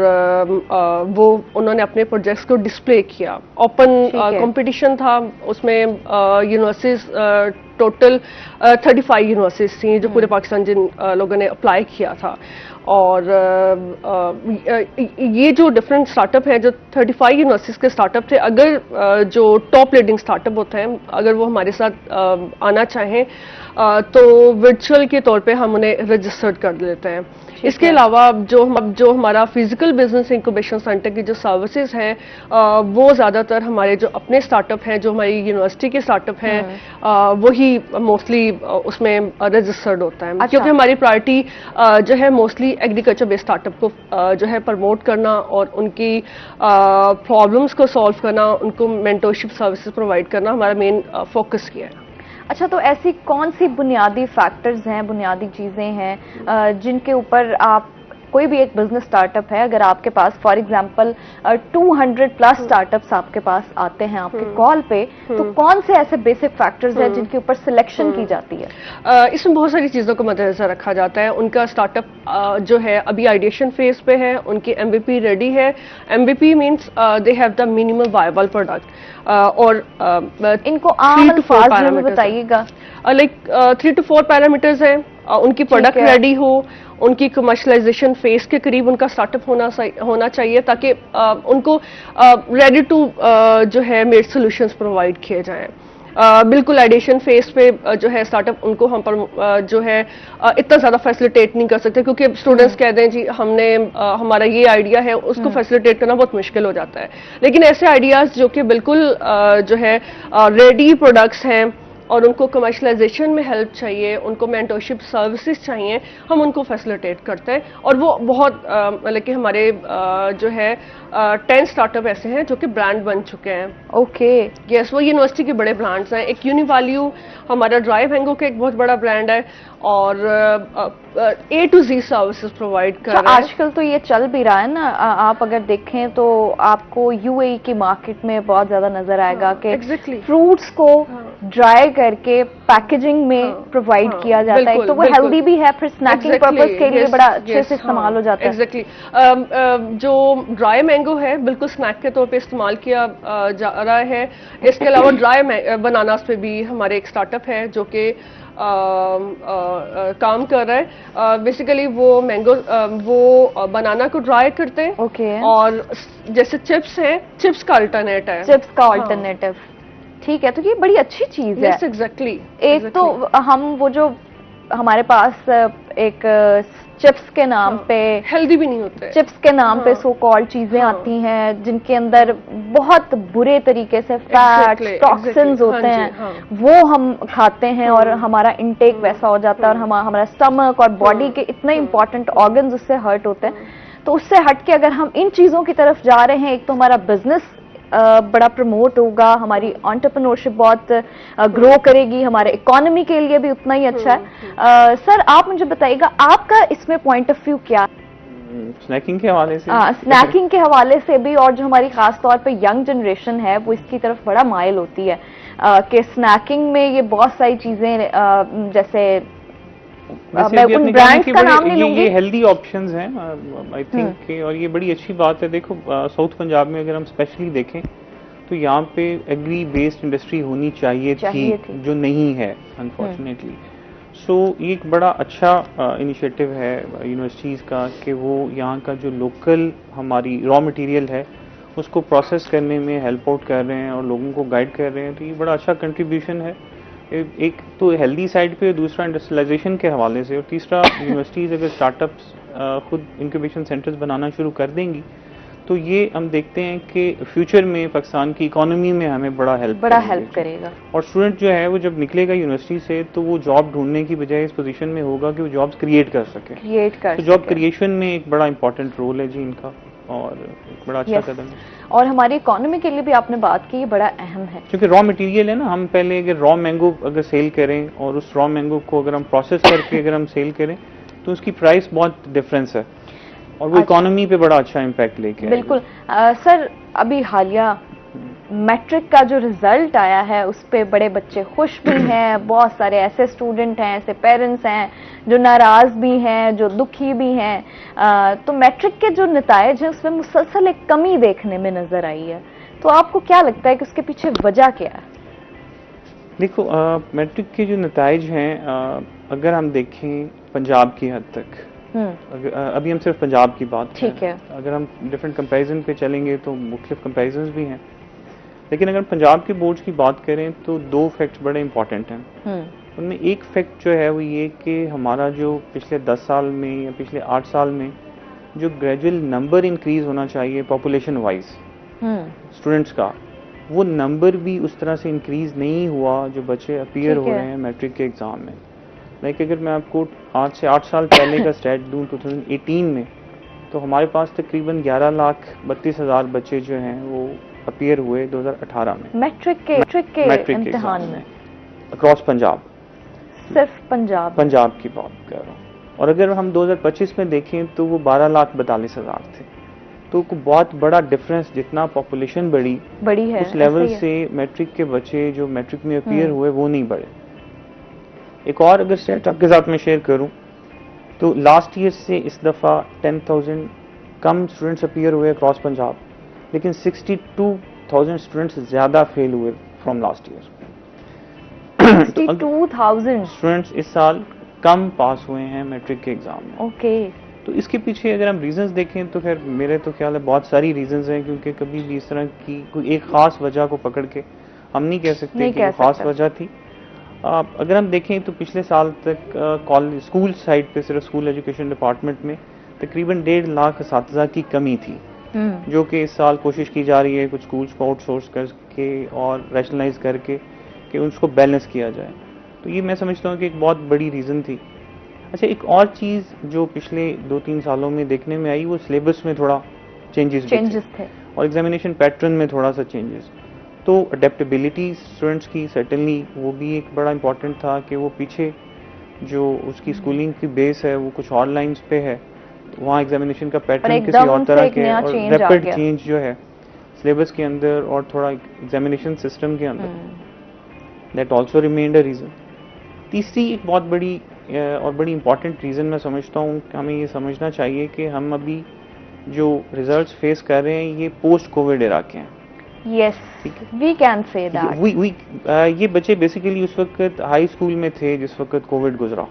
वो उन्होंने अपने प्रोजेक्ट्स को डिस्प्ले किया। ओपन कंपटीशन था, उसमें यूनिवर्सिटीज टोटल 35 यूनिवर्सिटीज थी जो पूरे पाकिस्तान जिन लोगों ने अप्लाई किया था। और ये जो डिफरेंट स्टार्टअप हैं, जो 35 यूनिवर्सिटीज के स्टार्टअप थे, अगर जो टॉप लीडिंग स्टार्टअप होते हैं अगर वो हमारे साथ आना चाहें तो वर्चुअल के तौर पे हम उन्हें रजिस्टर्ड कर लेते हैं। इसके अलावा जो हमारा फिजिकल बिजनेस इंक्यूबेशन सेंटर की जो सर्विसेज हैं वो ज़्यादातर हमारे जो अपने स्टार्टअप हैं, जो हमारी यूनिवर्सिटी के स्टार्टअप हैं वही मोस्टली उसमें रजिस्टर्ड होता है। क्योंकि हमारी प्रायोरिटी जो है मोस्टली एग्रीकल्चर बेस्ड स्टार्टअप को जो है प्रमोट करना और उनकी प्रॉब्लम्स को सॉल्व करना, उनको मेंटरशिप सर्विसेज प्रोवाइड करना हमारा मेन फोकस किया है। अच्छा, तो ऐसी कौन सी बुनियादी फैक्टर्स हैं, बुनियादी चीज़ें हैं जिनके ऊपर आप कोई भी एक बिजनेस स्टार्टअप है, अगर आपके पास फॉर एग्जांपल 200 प्लस स्टार्टअप्स आपके पास आते हैं आपके कॉल पे, तो कौन से ऐसे बेसिक फैक्टर्स हैं जिनके ऊपर सिलेक्शन की जाती है? इसमें बहुत सारी चीज़ों को मद्देनजर रखा जाता है। उनका स्टार्टअप जो है अभी आइडिएशन फेज पे है, उनकी MVP रेडी है। MVP means they have the minimum viable product और इनको आम अल्फाज में बताइएगा। लाइक 3 to 4 पैरामीटर्स हैं। उनकी प्रोडक्ट रेडी हो, उनकी कमर्शलाइजेशन फेज के करीब उनका स्टार्टअप होना चाहिए ताकि उनको रेडी टू जो है मेड सॉल्यूशंस प्रोवाइड किए जाएं। बिल्कुल आइडिएशन फेज पे जो है स्टार्टअप उनको हम पर जो है इतना ज़्यादा फैसिलिटेट नहीं कर सकते, क्योंकि स्टूडेंट्स कह दें जी हमने हमारा ये आइडिया है, उसको फैसिलिटेट करना बहुत मुश्किल हो जाता है। लेकिन ऐसे आइडियाज़ जो कि बिल्कुल जो है रेडी प्रोडक्ट्स हैं और उनको कमर्शलाइजेशन में हेल्प चाहिए, उनको मेंटरशिप सर्विसेज चाहिए, हम उनको फैसिलिटेट करते हैं। और वो बहुत मतलब कि हमारे जो है 10 स्टार्टअप ऐसे हैं जो कि ब्रांड बन चुके हैं। ओके, यस, वो यूनिवर्सिटी के बड़े ब्रांड्स हैं। एक यूनिवैल्यू हमारा ड्राई मैंगो का एक बहुत बड़ा ब्रांड है और A to Z services provide कर रहा है। आजकल तो ये चल भी रहा है ना, आप अगर देखें तो आपको UAE की मार्केट में बहुत ज्यादा नजर आएगा कि फ्रूट्स को ड्राई करके पैकेजिंग में प्रोवाइड किया जाता है। तो वो हेल्दी भी है, फिर स्नैकिंग पर्पस के लिए बड़ा अच्छे से इस्तेमाल हो जाता है। एग्जैक्टली, जो ड्राई मैंगो है बिल्कुल स्नैक के तौर पे इस्तेमाल किया जा रहा है। इसके अलावा ड्राई बनानास पे भी हमारे एक स्टार्टअप है जो कि काम कर रहा है। बेसिकली वो मैंगो वो बनाना को ड्राई करते हैं और जैसे चिप्स हैं, चिप्स का अल्टरनेट है, चिप्स का अल्टरनेटिव। ठीक है, तो ये बड़ी अच्छी चीज है। एग्जैक्टली। एक तो हम वो जो हमारे पास एक चिप्स के नाम पे हेल्दी भी नहीं होते, चिप्स के नाम पे सो कॉल्ड चीजें आती हैं जिनके अंदर बहुत बुरे तरीके से फैट टॉक्सिन्स होते हैं, वो हम खाते हैं और हमारा इंटेक वैसा हो जाता है और हमारा स्टमक और बॉडी के इतने इंपॉर्टेंट ऑर्गन्स उससे हर्ट होते हैं। तो उससे हट के अगर हम इन चीजों की तरफ जा रहे हैं, एक तो हमारा बिजनेस बड़ा प्रमोट होगा, हमारी एंटरप्रेन्योरशिप बहुत ग्रो करेगी, हमारे इकोनॉमी के लिए भी उतना ही अच्छा है। सर आप मुझे बताइएगा आपका इसमें पॉइंट ऑफ व्यू क्या? स्नैकिंग के हवाले से, स्नैकिंग के हवाले से भी, और जो हमारी खास तौर पे यंग जनरेशन है वो इसकी तरफ बड़ा माइल होती है कि स्नैकिंग में ये बहुत सारी चीजें जैसे मैं उन ब्रांड्स का नाम नहीं लूंगी, ये हेल्दी ऑप्शंस हैं आई थिंक, और ये बड़ी अच्छी बात है। देखो साउथ पंजाब में अगर हम स्पेशली देखें तो यहाँ पे एग्री बेस्ड इंडस्ट्री होनी चाहिए थी जो नहीं है अनफॉर्चुनेटली। सो ये एक बड़ा अच्छा इनिशिएटिव है यूनिवर्सिटीज़ का कि वो यहाँ का जो लोकल हमारी रॉ मटेरियल है उसको प्रोसेस करने में हेल्प आउट कर रहे हैं और लोगों को गाइड कर रहे हैं। तो ये बड़ा अच्छा कंट्रीब्यूशन है, एक तो हेल्दी साइड पे, दूसरा इंडस्ट्रियलाइजेशन के हवाले से, और तीसरा यूनिवर्सिटीज़ अगर स्टार्टअप्स खुद इंक्यूबेशन सेंटर्स बनाना शुरू कर देंगी तो ये हम देखते हैं कि फ्यूचर में पाकिस्तान की इकोनॉमी में हमें बड़ा हेल्प करेगा। और स्टूडेंट जो है वो जब निकलेगा यूनिवर्सिटी से तो वो जॉब ढूंढने की बजाय इस पोजीशन में होगा कि वो जॉब्स क्रिएट कर सके। तो जॉब क्रिएशन में एक बड़ा इंपॉर्टेंट रोल है जी इनका और एक बड़ा अच्छा कदम है। और हमारी इकोनॉमी के लिए भी आपने बात की, ये बड़ा अहम है क्योंकि रॉ मटेरियल है ना। हम पहले अगर रॉ मैंगो अगर सेल करें और उस रॉ मैंगो को अगर हम प्रोसेस करके अगर हम सेल करें तो उसकी प्राइस बहुत डिफरेंस है और वो इकोनॉमी पे बड़ा अच्छा इम्पैक्ट लेके आएगा। बिल्कुल। सर अभी हालिया मैट्रिक का जो रिजल्ट आया है उस पे बड़े बच्चे खुश भी हैं, बहुत सारे ऐसे स्टूडेंट हैं, ऐसे पेरेंट्स हैं जो नाराज भी हैं, जो दुखी भी हैं। तो मैट्रिक के जो नतायज हैं उसमें मुसलसल एक कमी देखने में नजर आई है। तो आपको क्या लगता है कि उसके पीछे वजह क्या है? देखो मैट्रिक के जो नताइज हैं अगर हम देखें पंजाब की हद तक, अभी हम सिर्फ पंजाब की बात ठीक है, अगर हम डिफरेंट कंपैरिजन पे चलेंगे तो मुख्तलिफ कंपैरिजन्स भी हैं, लेकिन अगर पंजाब के बोर्ड्स की बात करें तो दो फैक्ट्स बड़े इंपॉर्टेंट हैं। उनमें एक फैक्ट जो है वो ये कि हमारा जो पिछले 10 साल में या पिछले 8 साल में जो ग्रेजुअल नंबर इंक्रीज होना चाहिए पॉपुलेशन वाइज स्टूडेंट्स का, वो नंबर भी उस तरह से इंक्रीज नहीं हुआ जो बच्चे अपीयर हो रहे हैं मैट्रिक के एग्जाम में। लाइक अगर मैं आपको आज से 8 साल पहले का स्टैट दूं 2018 में, तो हमारे पास तकरीबन 11,32,000 बच्चे जो हैं वो अपीयर हुए 2018 में मैट्रिक के इम्तिहान में अक्रॉस पंजाब, सिर्फ पंजाब की बात कर रहा हूँ। और अगर हम 2025 में देखें तो वो 12,42,000 थे। तो बहुत बड़ा डिफरेंस, जितना पॉपुलेशन बड़ी है उस लेवल से मैट्रिक के बच्चे जो मैट्रिक में अपीयर हुए वो नहीं बढ़े। एक और अगर स्टेट आपके साथ में शेयर करूं तो लास्ट ईयर से इस दफा 10,000 कम स्टूडेंट्स अपीयर हुए अक्रॉस पंजाब, लेकिन 62,000 स्टूडेंट्स ज्यादा फेल हुए फ्रॉम लास्ट ईयर। 62,000 स्टूडेंट्स इस साल कम पास हुए हैं मैट्रिक के एग्जाम में। ओके तो इसके पीछे अगर हम रीजंस देखें तो खैर मेरे तो ख्याल है बहुत सारी रीजंस हैं, क्योंकि कभी भी इस तरह की कोई एक खास वजह को पकड़ के हम नहीं कह सकते कि वो खास वजह थी। अगर हम देखें तो पिछले साल तक कॉलेज स्कूल साइड पे सिर्फ स्कूल एजुकेशन डिपार्टमेंट में तकरीबन 1.5 लाख असातिज़ा की कमी थी, जो कि इस साल कोशिश की जा रही है कुछ स्कूल्स को आउटसोर्स करके और रैशनलाइज करके कि उसको बैलेंस किया जाए। तो ये मैं समझता हूँ कि एक बहुत बड़ी रीज़न थी। अच्छा, एक और चीज़ जो पिछले 2-3 सालों में देखने में आई वो सिलेबस में थोड़ा चेंजेस थे और एग्जामिनेशन पैटर्न में थोड़ा सा चेंजेस। तो अडेप्टेबिलिटी स्टूडेंट्स की सर्टेनली वो भी एक बड़ा इंपॉर्टेंट था कि वो पीछे जो उसकी स्कूलिंग की बेस है वो कुछ और लाइन्स पे है, वहाँ एग्जामिनेशन का पैटर्न किसी और तरह के और रैपिड चेंज जो है सिलेबस के अंदर और थोड़ा एग्जामिनेशन सिस्टम के अंदर, that also remained a reason. तीसरी एक बहुत बड़ी और बड़ी इंपॉर्टेंट रीज़न मैं समझता हूँ कि हमें ये समझना चाहिए कि हम अभी जो रिजल्ट्स फेस कर रहे हैं ये पोस्ट कोविड एरा के हैं। Yes, we can say that. ये बच्चे बेसिकली उस वक्त हाई स्कूल में थे जिस वक्त कोविड गुजरा,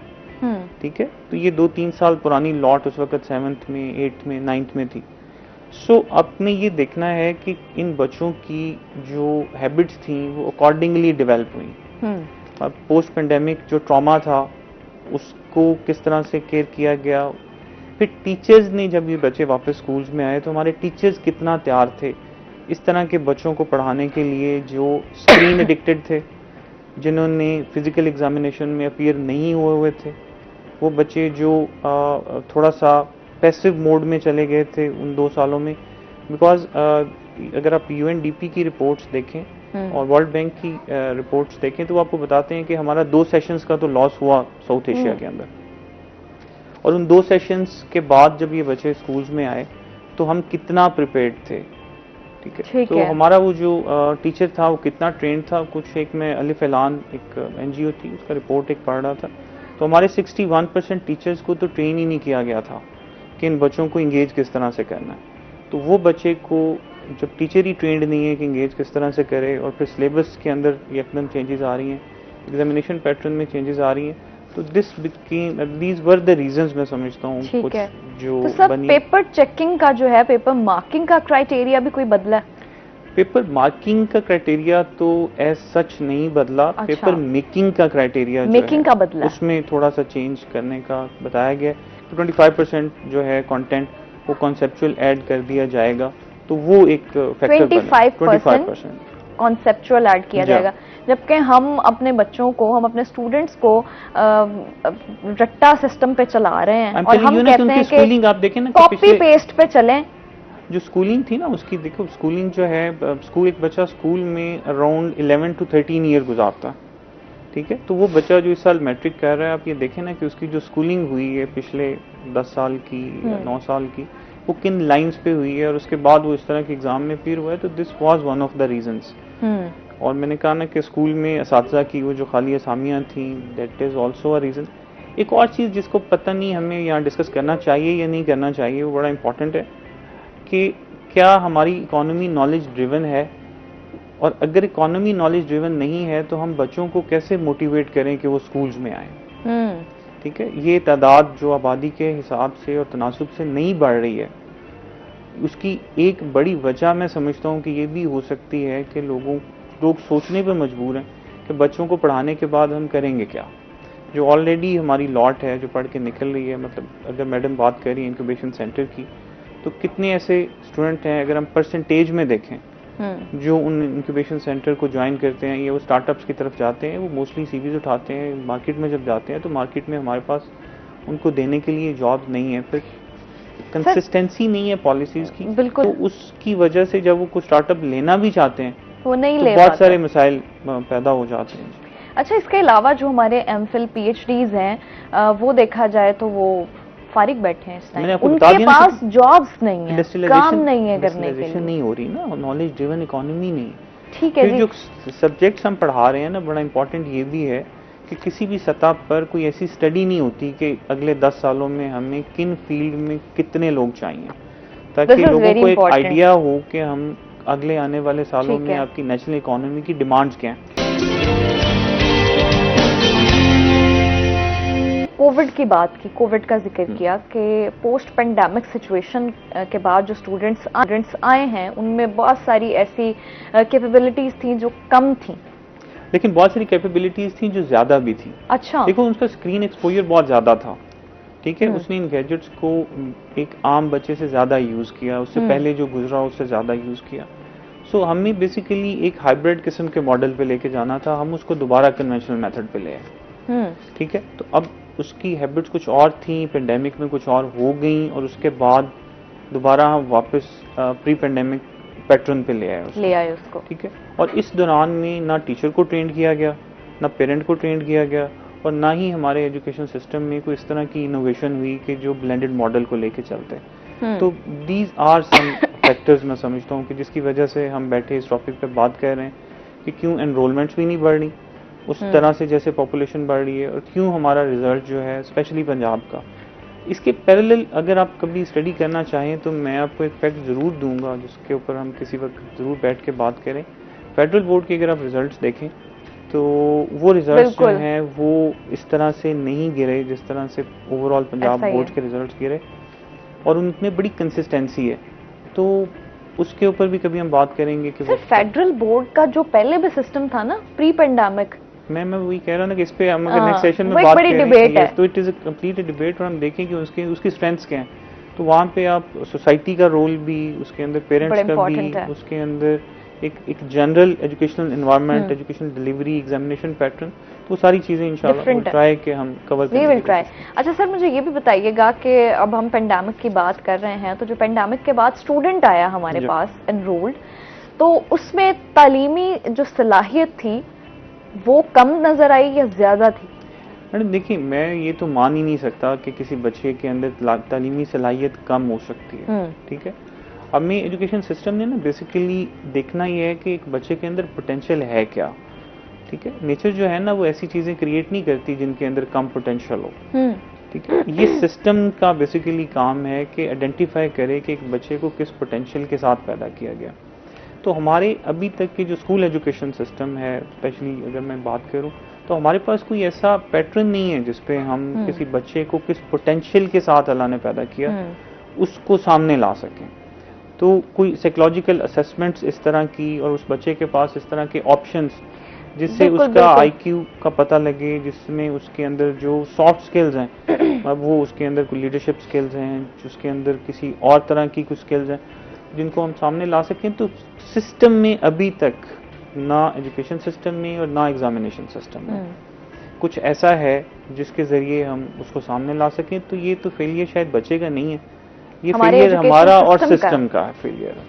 ठीक है। तो ये 2-3 साल पुरानी लॉट उस वक्त 7th में 8th में 9th में थी। सो अब में ये देखना है कि इन बच्चों की जो हैबिट्स थी वो अकॉर्डिंगली डेवलप हुई। अब पोस्ट पेंडेमिक जो ट्रॉमा था उसको किस तरह से केयर किया गया, फिर टीचर्स ने जब ये बच्चे वापस स्कूल्स में आए तो हमारे टीचर्स कितना तैयार थे इस तरह के बच्चों को पढ़ाने के लिए जो स्क्रीन एडिक्टेड थे, जिन्होंने फिजिकल एग्जामिनेशन में अपीयर नहीं हुए थे, वो बच्चे जो थोड़ा सा पैसिव मोड में चले गए थे उन 2 सालों में। बिकॉज अगर आप UNDP की रिपोर्ट्स देखें और वर्ल्ड बैंक की रिपोर्ट्स देखें तो वो आपको बताते हैं कि हमारा 2 सेशंस का तो लॉस हुआ साउथ एशिया के अंदर, और उन 2 सेशंस के बाद जब ये बच्चे स्कूल्स में आए तो हम कितना प्रिपेयर्ड थे, ठीक है। तो हमारा वो जो टीचर था वो कितना ट्रेंड था। कुछ एक मैं अलिफ ऐलान एक NGO थी उसका रिपोर्ट एक पढ़ रहा था, तो हमारे 61% टीचर्स को तो ट्रेन ही नहीं किया गया था कि इन बच्चों को इंगेज किस तरह से करना है। तो वो बच्चे को जब टीचर ही ट्रेंड नहीं है कि इंगेज किस तरह से करे, और फिर सिलेबस के अंदर एकदम चेंजेस आ रही हैं, एग्जामिनेशन पैटर्न में चेंजेस आ रही हैं, तो दीज वर द रीजंस मैं समझता हूँ कुछ जो तो सर पेपर चेकिंग का जो है, पेपर मार्किंग का क्राइटेरिया भी कोई बदला है? पेपर मार्किंग का क्राइटेरिया तो एज सच नहीं बदला। अच्छा। पेपर मेकिंग का क्राइटेरिया का बदला, उसमें थोड़ा सा चेंज करने का बताया गया। तो 25% जो है कंटेंट वो कॉन्सेप्चुअल ऐड कर दिया जाएगा, तो वो एक फैक्टर 25% कॉन्सेप्चुअल ऐड किया जाएगा, जबकि हम अपने बच्चों को, हम अपने स्टूडेंट्स को रट्टा सिस्टम पे चला रहे हैं और हम कहते हैं स्कूलिंग आप देखें ना, कॉपी पेस्ट पे चलें। जो स्कूलिंग थी ना उसकी देखो, स्कूलिंग जो है स्कूल, एक बच्चा स्कूल में अराउंड 11 to 13 ईयर गुजारता, ठीक है। तो वो बच्चा जो इस साल मैट्रिक कर रहा है, आप ये देखें ना कि उसकी जो स्कूलिंग हुई है पिछले 10 साल की या 9 साल की, वो किन लाइंस पे हुई है और उसके बाद वो इस तरह के एग्जाम में अपीयर हुआ है। तो this was one of the reasons. और मैंने कहा ना कि स्कूल में असातिज़ा की वो जो खाली असामियाँ थी, that is also a reason. एक और चीज़ जिसको पता नहीं हमें यहाँ डिस्कस करना चाहिए या नहीं करना चाहिए, वो बड़ा इंपॉर्टेंट है कि क्या हमारी इकोनॉमी नॉलेज ड्रिवन है और अगर इकोनॉमी नॉलेज ड्रिवन नहीं है तो हम बच्चों को कैसे मोटिवेट करें कि वो स्कूल्स में आए। ठीक है, ये तादाद जो आबादी के हिसाब से और तनासुब से नहीं बढ़ रही है, उसकी एक बड़ी वजह मैं समझता हूँ कि ये भी हो सकती है कि लोग सोचने पे मजबूर हैं कि बच्चों को पढ़ाने के बाद हम करेंगे क्या। जो ऑलरेडी हमारी लॉट है जो पढ़ के निकल रही है, मतलब अगर मैडम बात करी इंक्यूबेशन सेंटर की, तो कितने ऐसे स्टूडेंट हैं अगर हम परसेंटेज में देखें जो उन इंक्यूबेशन सेंटर को ज्वाइन करते हैं या वो स्टार्टअप्स की तरफ जाते हैं, वो मोस्टली सीवीज उठाते हैं। मार्केट में जब जाते हैं तो मार्केट में हमारे पास उनको देने के लिए जॉब नहीं है, फिर कंसिस्टेंसी नहीं है पॉलिसीज की, तो उसकी वजह से जब वो कुछ स्टार्टअप लेना भी चाहते हैं वो नहीं तो ले बहुत पाते। सारे मसाइल पैदा हो जाते हैं। अच्छा, इसके अलावा जो हमारे एमफिल पीएचडीज हैं वो देखा जाए तो वो फारिग बैठे हैं इस टाइम, उनके पास जॉब्स नहीं है, काम नहीं है करने के लिए, नहीं हो रही ना, नॉलेज ड्रिवन इकोनॉमी नहीं। ठीक है, जो सब्जेक्ट्स हम पढ़ा रहे हैं ना, बड़ा इंपॉर्टेंट ये भी है कि किसी भी सतह पर कोई ऐसी स्टडी नहीं होती कि अगले 10 सालों में हमें किन फील्ड में कितने लोग चाहिए, ताकि लोगों को एक आइडिया हो कि हम अगले आने वाले सालों में आपकी नेशनल इकोनॉमी की डिमांड्स क्या हैं। कोविड की बात की, कोविड का जिक्र किया कि पोस्ट पेंडेमिक सिचुएशन के बाद जो स्टूडेंट्स आए हैं उनमें बहुत सारी ऐसी कैपेबिलिटीज थी जो कम थी, लेकिन बहुत सारी कैपेबिलिटीज थी जो ज्यादा भी थी। अच्छा, देखो उनका स्क्रीन एक्सपोजर बहुत ज्यादा था, ठीक है, उसने इन गैजेट्स को एक आम बच्चे से ज्यादा यूज किया, उससे पहले जो गुजरा उससे ज्यादा यूज किया। सो हमें बेसिकली एक हाइब्रिड किस्म के मॉडल पे लेके जाना था, हम उसको दोबारा कन्वेंशनल मेथड पे ले आए। ठीक है, तो अब उसकी हैबिट्स कुछ और थी, पेंडेमिक में कुछ और हो गई, और उसके बाद दोबारा हम वापस प्री पेंडेमिक पैटर्न पे ले आए उसको। ठीक है, और इस दौरान में ना टीचर को ट्रेन किया गया, ना पेरेंट को ट्रेन किया गया, और ना ही हमारे एजुकेशन सिस्टम में कोई इस तरह की इनोवेशन हुई कि जो ब्लेंडेड मॉडल को लेके चलते हैं। तो दीज आर सम फैक्टर्स मैं समझता हूँ कि जिसकी वजह से हम बैठे इस टॉपिक पे बात कर रहे हैं कि क्यों एनरोलमेंट्स भी नहीं बढ़ रही उस तरह से जैसे पॉपुलेशन बढ़ रही है, और क्यों हमारा रिजल्ट जो है स्पेशली पंजाब का। इसके पैरेलल अगर आप कभी स्टडी करना चाहें तो मैं आपको एक फैक्ट ज़रूर दूंगा जिसके ऊपर हम किसी वक्त ज़रूर बैठ के बात करें। फेडरल बोर्ड के अगर आप रिजल्ट्स देखें तो वो रिजल्ट्स जो हैं वो इस तरह से नहीं गिरे जिस तरह से ओवरऑल पंजाब बोर्ड के रिजल्ट्स गिरे, और उनमें बड़ी कंसिस्टेंसी है। तो उसके ऊपर भी कभी हम बात करेंगे कि फेडरल बोर्ड का जो पहले भी सिस्टम था ना प्री पेंडेमिक, मैं वही कह रहा हूँ ना कि इस पे हम अगर नेक्स्ट सेशन में बात करें तो it is a complete debate, और हम देखें कि उसकी स्ट्रेंथ्स क्या हैं। तो वहाँ पे आप सोसाइटी का रोल भी, उसके अंदर पेरेंट्स का भी, उसके अंदर एक general educational environment, educational delivery, examination pattern, तो सारी चीजें इंशाल्लाह ट्राई के हम कवर करेंगे। अच्छा सर, मुझे ये भी बताइएगा कि अब हम पेंडेमिक की बात कर रहे हैं, तो जो पेंडेमिक के बाद स्टूडेंट आया हमारे पास एनरोल्ड, तो उसमें तालीमी जो सलाहियत थी वो कम नजर आई या ज्यादा थी? मैडम देखिए, मैं ये तो मान ही नहीं सकता कि किसी बच्चे के अंदर तालीमी सलाहियत कम हो सकती है। ठीक है, हमें एजुकेशन सिस्टम ने ना बेसिकली देखना ये है कि एक बच्चे के अंदर पोटेंशियल है क्या। ठीक है, नेचर जो है ना वो ऐसी चीजें क्रिएट नहीं करती जिनके अंदर कम पोटेंशियल हो। ठीक है, ये सिस्टम का बेसिकली काम है कि आइडेंटिफाई करे कि एक बच्चे को किस पोटेंशियल के साथ पैदा किया गया। तो हमारे अभी तक की जो स्कूल एजुकेशन सिस्टम है, स्पेशली अगर मैं बात करूं, तो हमारे पास कोई ऐसा पैटर्न नहीं है जिसपे हम किसी बच्चे को किस पोटेंशियल के साथ अल्लाह ने पैदा किया उसको सामने ला सकें। तो कोई साइकोलॉजिकल असेसमेंट्स इस तरह की और उस बच्चे के पास इस तरह के ऑप्शंस जिससे उसका आईक्यू का पता लगे, जिसमें उसके अंदर जो सॉफ्ट स्किल्स हैं अब वो उसके अंदर कोई लीडरशिप स्किल्स हैं, उसके अंदर किसी और तरह की कुछ स्किल्स हैं जिनको हम सामने ला सकें। तो सिस्टम में अभी तक ना एजुकेशन सिस्टम में और ना एग्जामिनेशन सिस्टम में कुछ ऐसा है जिसके जरिए हम उसको सामने ला सकें। तो ये तो फेलियर शायद बच्चे का नहीं है, ये फेलियर हमारा और सिस्टम का फेलियर है।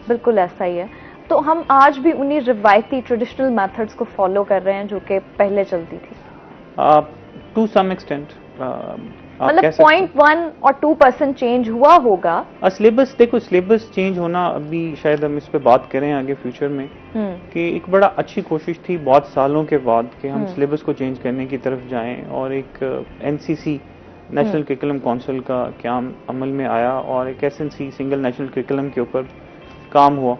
बिल्कुल ऐसा ही है। तो हम आज भी उन्हीं रिवायती ट्रेडिशनल मेथड्स को फॉलो कर रहे हैं जो कि पहले चलती थी टू सम एक्सटेंट। मतलब 0.1 और 2% चेंज हुआ होगा। सिलेबस देखो, सिलेबस चेंज होना अभी शायद हम इस पे बात करें आगे फ्यूचर में कि एक बड़ा अच्छी कोशिश थी बहुत सालों के बाद कि हम सिलेबस को चेंज करने की तरफ जाएं, और एक एनसीसी नेशनल करिकुलम काउंसिल का क्याम अमल में आया और एक एसएनसी सिंगल नेशनल करिकुलम के ऊपर काम हुआ।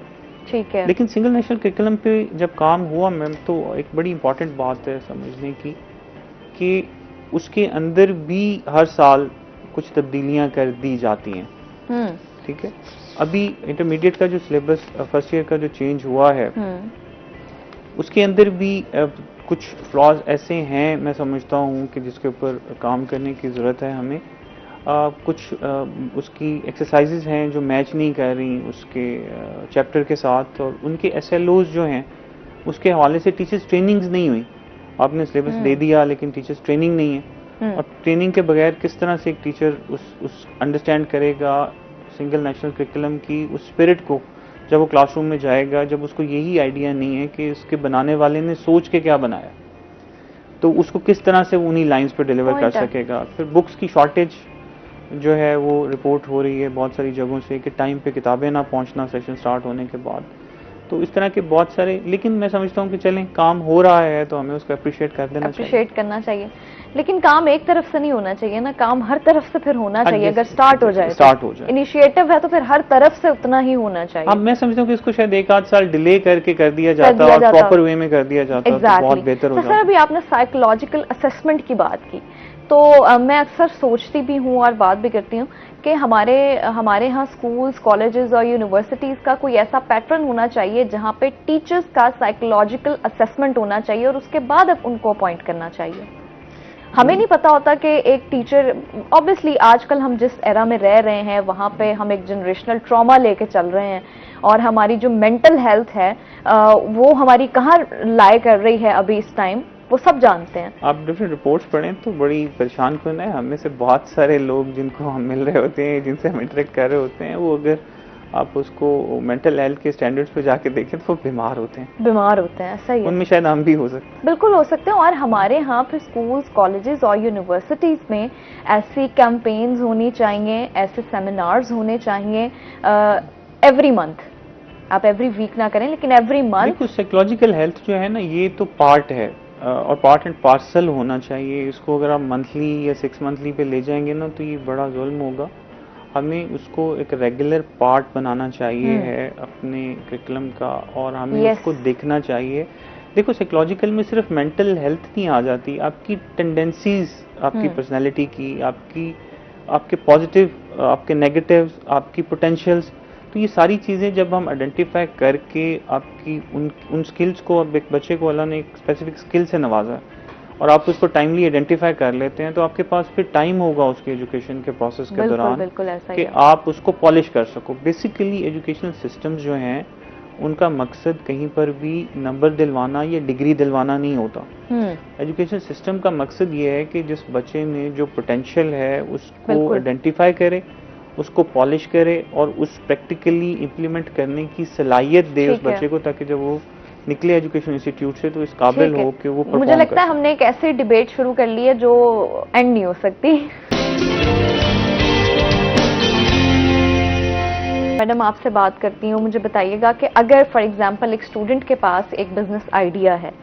ठीक है। लेकिन सिंगल नेशनल करिकुलम पे जब काम हुआ मैम, तो एक बड़ी इंपॉर्टेंट बात है समझने की कि उसके अंदर भी हर साल कुछ तब्दीलियां कर दी जाती हैं। ठीक है। अभी इंटरमीडिएट का जो सिलेबस फर्स्ट ईयर का जो चेंज हुआ है, उसके अंदर भी कुछ फ्लॉज ऐसे हैं, मैं समझता हूँ कि जिसके ऊपर काम करने की ज़रूरत है हमें। कुछ उसकी एक्सरसाइजेज हैं जो मैच नहीं कर रही उसके चैप्टर के साथ, और उनके SLOs जो हैं उसके हवाले से टीचर्स ट्रेनिंग्स नहीं हुई। आपने सिलेबस दे दिया लेकिन टीचर्स ट्रेनिंग नहीं है, और ट्रेनिंग के बगैर किस तरह से एक टीचर उस अंडरस्टैंड करेगा सिंगल नेशनल करिकुलम की उस स्पिरिट को जब वो क्लासरूम में जाएगा, जब उसको यही आइडिया नहीं है कि इसके बनाने वाले ने सोच के क्या बनाया, तो उसको किस तरह से वो उन्हीं लाइंस पर डिलीवर कर सकेगा। फिर बुक्स की शॉर्टेज जो है वो रिपोर्ट हो रही है बहुत सारी जगहों से कि टाइम पे किताबें ना पहुंचना सेशन स्टार्ट होने के बाद। तो इस तरह के बहुत सारे, लेकिन मैं समझता हूँ कि चलें काम हो रहा है तो हमें उसको अप्रिशिएट कर देना चाहिए। अप्रिशिएट करना चाहिए, लेकिन काम एक तरफ से नहीं होना चाहिए ना, काम हर तरफ से फिर होना चाहिए। अगर स्टार्ट हो जाए, इनिशिएटिव है तो फिर हर तरफ से उतना ही होना चाहिए। अब मैं समझता हूँ कि इसको शायद एक आध साल डिले करके कर दिया जाता और प्रॉपर वे में कर दिया जाता तो बहुत बेहतर हो जाता। सर, अभी आपने साइकोलॉजिकल असेसमेंट की बात की, तो मैं अक्सर सोचती भी हूँ और बात भी करती हूँ कि हमारे यहाँ स्कूल्स, कॉलेजेस और यूनिवर्सिटीज का कोई ऐसा पैटर्न होना चाहिए जहाँ पे टीचर्स का साइकोलॉजिकल असेसमेंट होना चाहिए और उसके बाद अब उनको अपॉइंट करना चाहिए। हमें नहीं पता होता कि एक टीचर, ऑब्वियसली आजकल हम जिस एरा में रह रहे हैं वहाँ पे हम एक जनरेशनल ट्रॉमा लेके चल रहे हैं, और हमारी जो मेंटल हेल्थ है वो हमारी कहाँ लाई कर रही है अभी इस टाइम, वो सब जानते हैं। आप डिफरेंट रिपोर्ट्स पढ़ें तो बड़ी परेशान करना है। हमें से बहुत सारे लोग जिनको हम मिल रहे होते हैं, जिनसे हम इंटरेक्ट कर रहे होते हैं, वो अगर आप उसको मेंटल हेल्थ के स्टैंडर्ड्स पे जाके देखें तो वो बीमार होते हैं। सही है। उनमें शायद हम भी हो सकते हैं। बिल्कुल हो सकते हैं। और हमारे यहाँ फिर स्कूल्स, कॉलेजेस और यूनिवर्सिटीज में ऐसी कैंपेन्स होनी चाहिए, ऐसे सेमिनार्स होने चाहिए एवरी मंथ। आप एवरी वीक ना करें, लेकिन एवरी मंथ। देखो, साइकोलॉजिकल हेल्थ जो है ना, ये तो पार्ट है और पार्ट एंड पार्सल होना चाहिए। इसको अगर आप मंथली या 6 मंथली पे ले जाएंगे ना तो ये बड़ा जुल्म होगा। हमें उसको एक रेगुलर पार्ट बनाना चाहिए है अपने करिकुलम का, और हमें उसको देखना चाहिए। देखो, साइकोलॉजिकल में सिर्फ मेंटल हेल्थ नहीं आ जाती, आपकी टेंडेंसीज, आपकी पर्सनैलिटी की, आपके पॉजिटिव, आपके नेगेटिव, आपकी पोटेंशियल्स, तो ये सारी चीज़ें जब हम आइडेंटिफाई करके आपकी उन स्किल्स को, अब एक बच्चे को अल्लाह ने एक स्पेसिफिक स्किल से नवाजा और आप उसको टाइमली आइडेंटिफाई कर लेते हैं, तो आपके पास फिर टाइम होगा उसके एजुकेशन के प्रोसेस के दौरान कि आप उसको पॉलिश कर सको। बेसिकली एजुकेशनल सिस्टम्स जो हैं उनका मकसद कहीं पर भी नंबर दिलवाना या डिग्री दिलवाना नहीं होता। एजुकेशन सिस्टम का मकसद ये है कि जिस बच्चे में जो पोटेंशियल है उसको आइडेंटिफाई करे, उसको पॉलिश करे और उस प्रैक्टिकली इम्प्लीमेंट करने की सलाहियत दे उस बच्चे को, ताकि जब वो निकले एजुकेशन इंस्टीट्यूट से तो इस काबिल हो कि वो परफॉर्म। मुझे लगता है हमने एक ऐसी डिबेट शुरू कर ली है जो एंड नहीं हो सकती। मैडम, आपसे बात करती हूँ, मुझे बताइएगा कि अगर फॉर एग्जांपल एक स्टूडेंट के पास एक बिजनेस आइडिया है